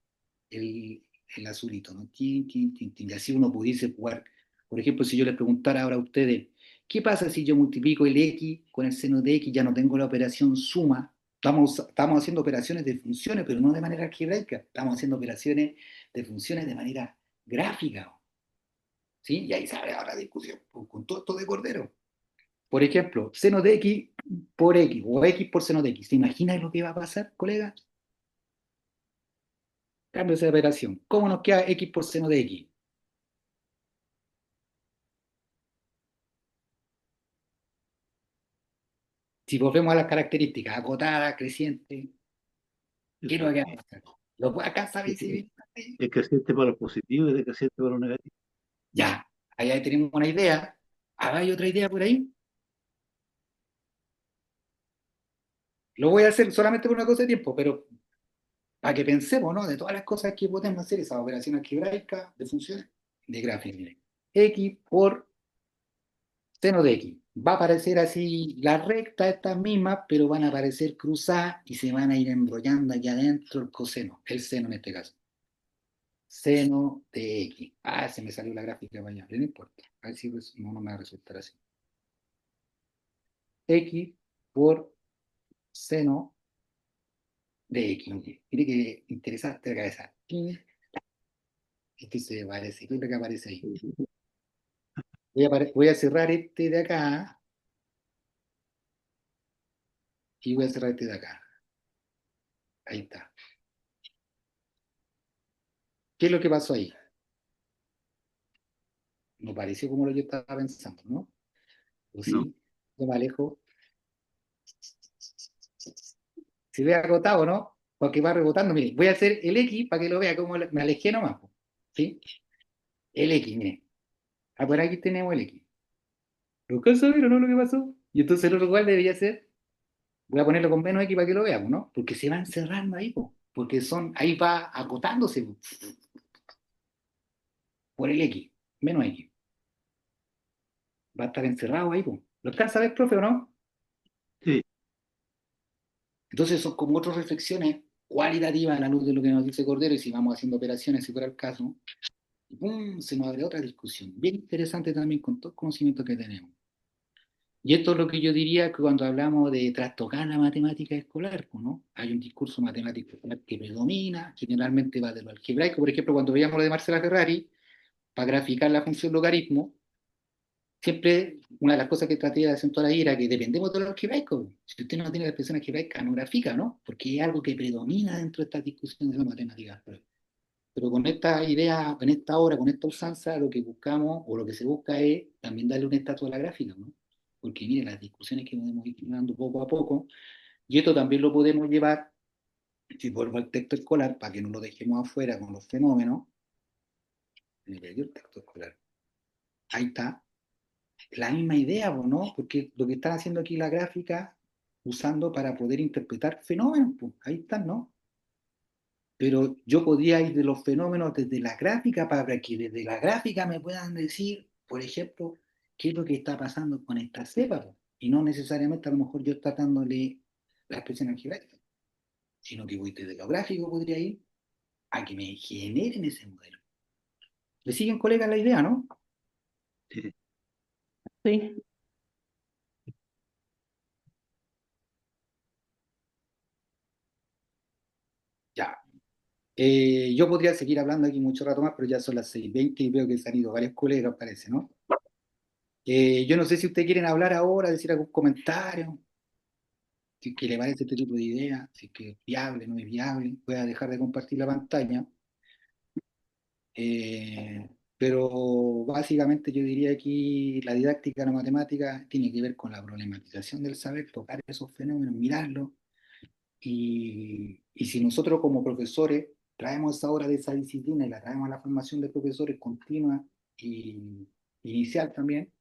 el azulito, ¿no? Tin, tin, tin, tin. Y así uno pudiese jugar. Por ejemplo, si yo les preguntara ahora a ustedes, ¿qué pasa si yo multiplico el x con el seno de x? Ya no tengo la operación suma. Estamos haciendo operaciones de funciones, pero no de manera algebraica. Estamos haciendo operaciones de funciones de manera gráfica, ¿sí? Y ahí se abre ahora la discusión con todo esto de Cordero. Por ejemplo, seno de x por x o x por seno de x. ¿Se imaginan lo que va a pasar, colega? Cambio esa operación. ¿Cómo nos queda x por seno de x? Si volvemos a las características, acotada, creciente, ¿qué es lo que va a pasar? ¿Lo puede alcanzar a visibilizar? Es creciente para lo positivo y decreciente para lo negativo. Ya, ahí tenemos una idea. Ahora hay otra idea por ahí. Lo voy a hacer solamente por una cosa de tiempo, pero para que pensemos, ¿no? De todas las cosas que podemos hacer, esa operación algebraica de funciones de gráfica. Miren. X por seno de x. Va a aparecer así la recta estas mismas, pero van a aparecer cruzadas y se van a ir enrollando aquí adentro el coseno, el seno en este caso. Seno de x. Ah, se me salió la gráfica para allá, pero no importa. A ver si no me va a resultar así. X por seno de x. Mire que interesante la cabeza. Este se parece, ¿qué es lo que aparece ahí? Voy a cerrar este de acá y voy a cerrar este de acá. Ahí está. ¿Qué es lo que pasó ahí? No pareció como lo que yo estaba pensando, ¿no? O ¿No? sí, yo me alejo. Si ve agotado, ¿no? Porque va rebotando, mire, voy a hacer el X para que lo vea como me alejé nomás, ¿sí? El X, mire. Ah, por aquí tenemos el X. ¿Lo alcanza a ver o no lo que pasó? Y entonces el otro igual debería ser, voy a ponerlo con menos X para que lo veamos, ¿no? Porque se van cerrando ahí, po. Porque ahí va acotándose po, por el X, menos X. Va a estar encerrado ahí, po. ¿Lo alcanza a ver, profe, o no? Sí, Entonces son como otras reflexiones cualitativas a la luz de lo que nos dice Cordero, y si vamos haciendo operaciones, si fuera el caso, y ¡pum! Se nos abre otra discusión, bien interesante también con todo el conocimiento que tenemos. Y esto es lo que yo diría que cuando hablamos de trastocar la matemática escolar, pues, ¿no? Hay un discurso matemático escolar que predomina, generalmente va de lo algebraico. Por ejemplo, cuando veíamos lo de Marcela Ferrari, para graficar la función logaritmo, siempre una de las cosas que traté de acentuar ahí era que dependemos de los algebraicos. Si usted no tiene la expresión algebraica, no grafica, ¿no? Porque es algo que predomina dentro de estas discusiones de la matemática. Pero con esta idea, en esta obra, con esta usanza, lo que buscamos o lo que se busca es también darle un estatus a la gráfica, ¿no? Porque miren, las discusiones que podemos ir dando poco a poco, y esto también lo podemos llevar, si vuelvo al texto escolar, para que no lo dejemos afuera con los fenómenos, mira, yo el texto escolar, ahí está, la misma idea, ¿no? Porque lo que están haciendo aquí la gráfica, usando para poder interpretar fenómenos, pues, ahí están, ¿no? Pero yo podría ir de los fenómenos desde la gráfica para que desde la gráfica me puedan decir, por ejemplo, qué es lo que está pasando con esta cepa, po. Y no necesariamente a lo mejor yo tratándole la expresión algebraica, sino que voy desde lo gráfico, podría ir a que me generen ese modelo. ¿Le siguen, colegas, la idea, no? sí. Sí, Ya. Yo podría seguir hablando aquí mucho rato más, pero ya son las 6:20 y veo que se han ido varios colegas, parece, ¿no? Yo no sé si ustedes quieren hablar ahora, decir algún comentario. Si es que le parece este tipo de idea, si es que es viable, no es viable, voy a dejar de compartir la pantalla. Pero básicamente yo diría que la didáctica de la matemática tiene que ver con la problematización del saber, tocar esos fenómenos, mirarlos, y si nosotros como profesores traemos esa hora de esa disciplina y la traemos a la formación de profesores continua y inicial también,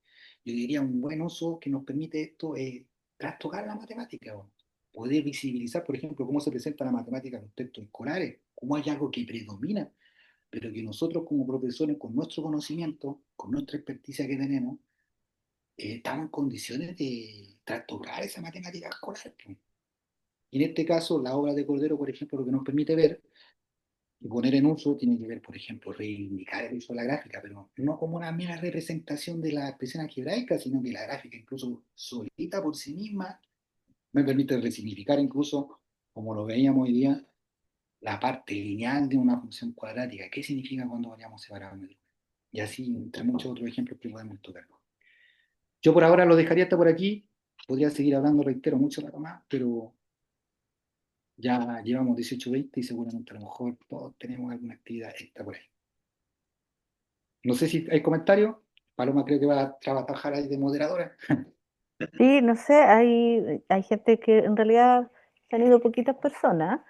yo diría un buen uso que nos permite esto es trastocar la matemática, o poder visibilizar, por ejemplo, cómo se presenta la matemática en los textos escolares, cómo hay algo que predomina, pero que nosotros como profesores, con nuestro conocimiento, con nuestra experticia que tenemos, estamos en condiciones de trastocar esa matemática escolar, pues. Y en este caso, la obra de Cordero, por ejemplo, lo que nos permite ver Y poner en uso tiene que ver, por ejemplo, reivindicar el uso de la gráfica, pero no como una mera representación de la expresión algebraica, sino que la gráfica incluso solita por sí misma me permite resignificar incluso, como lo veíamos hoy día, la parte lineal de una función cuadrática. ¿Qué significa cuando variamos separadamente? Y así, entre muchos otros ejemplos que podemos tocar. Yo por ahora lo dejaría hasta por aquí. Podría seguir hablando, reitero, mucho más, pero ya llevamos 18:20 y seguramente a lo mejor todos tenemos alguna actividad extra por ahí. No sé si hay comentarios. Paloma creo que va a trabajar ahí de moderadora. Sí, no sé, hay gente que en realidad se han ido poquitas personas.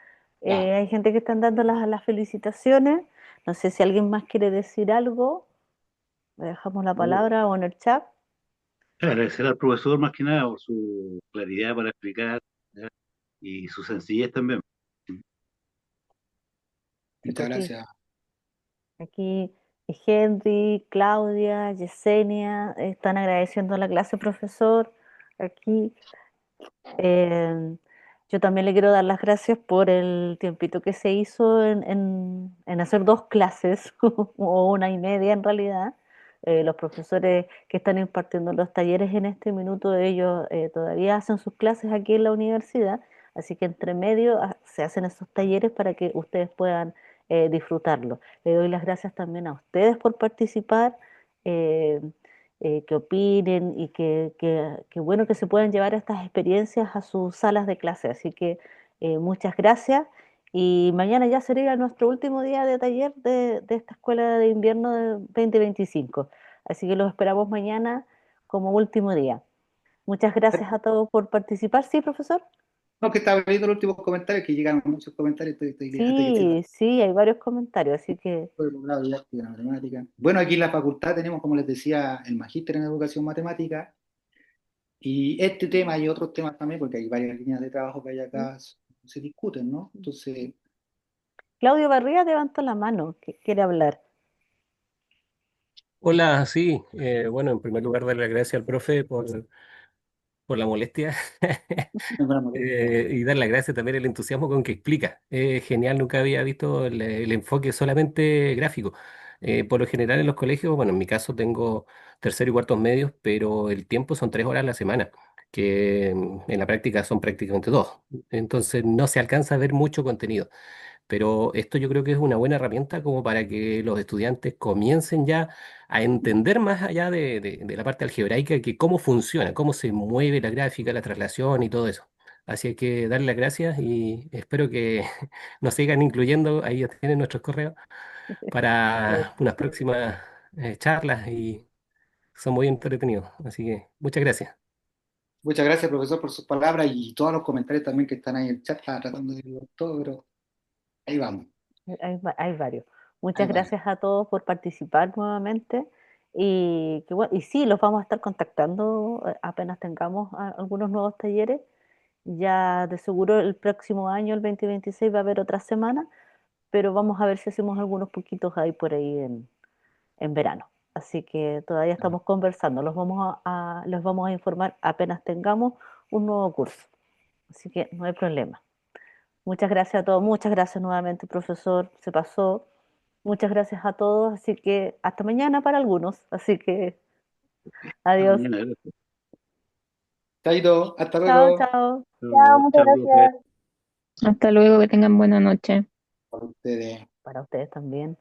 Ya. Hay gente que están dando las felicitaciones. No sé si alguien más quiere decir algo. Le dejamos la palabra o en el chat. Agradecer al profesor más que nada por su claridad para explicar, ¿ya? Y su sencillez también. Sí, Muchas pues sí. gracias. Aquí Henry, Claudia, Yesenia están agradeciendo a la clase, profesor. Aquí Eh, yo también le quiero dar las gracias por el tiempito que se hizo en hacer dos clases, o una y media en realidad. Los profesores que están impartiendo los talleres en este minuto, ellos todavía hacen sus clases aquí en la universidad, así que entre medio se hacen esos talleres para que ustedes puedan disfrutarlo. Le doy las gracias también a ustedes por participar. eh, que opinen y que bueno que se puedan llevar estas experiencias a sus salas de clase. Así que muchas gracias y mañana ya sería nuestro último día de taller de esta escuela de invierno de 2025. Así que los esperamos mañana como último día. Muchas gracias a todos por participar. Sí, profesor. No, que estaba leyendo los últimos comentarios, que llegaron muchos comentarios, hasta que estoy Sí, sí, hay varios comentarios, así que por el grado didáctico de la matemática. Bueno, aquí en la facultad tenemos, como les decía, el magíster en educación matemática y este tema y otros temas también, porque hay varias líneas de trabajo que hay acá, se discuten, ¿no? Entonces, Claudio Barría levantó la mano, que quiere hablar. Hola, sí, bueno, en primer lugar darle las gracias al profe por la molestia no es una molestia. y dar las gracias también el entusiasmo con que explica. Genial, nunca había visto el enfoque solamente gráfico. Por lo general en los colegios, bueno, en mi caso tengo tercero y cuartos medios, pero el tiempo son 3 horas a la semana, que en la práctica son prácticamente dos. Entonces no se alcanza a ver mucho contenido. Pero esto yo creo que es una buena herramienta como para que los estudiantes comiencen ya a entender más allá de la parte algebraica, que cómo funciona, cómo se mueve la gráfica, la traslación y todo eso. Así que darle las gracias y espero que nos sigan incluyendo, ahí ya tienen nuestros correos, para unas próximas charlas y son muy entretenidos. Así que muchas gracias. Muchas gracias, profesor, por sus palabras y todos los comentarios también que están ahí en el chat. Estaba tratando de leer todo, pero ahí vamos. Hay varios. Ahí Muchas vamos. gracias a todos por participar nuevamente. Y sí, los vamos a estar contactando apenas tengamos algunos nuevos talleres. Ya de seguro el próximo año, el 2026, va a haber otra semana, pero vamos a ver si hacemos algunos poquitos ahí por ahí en verano. Así que todavía estamos conversando. Los vamos a informar apenas tengamos un nuevo curso. Así que no hay problema. Muchas gracias a todos, muchas gracias nuevamente, profesor, se pasó. Muchas gracias a todos, así que hasta mañana para algunos, así que Hasta adiós. mañana, gracias. Chaito, hasta Chao, luego. chao. Chao, muchas Chao, profe. gracias. Hasta luego, que tengan buena noche. Para ustedes. Para ustedes también.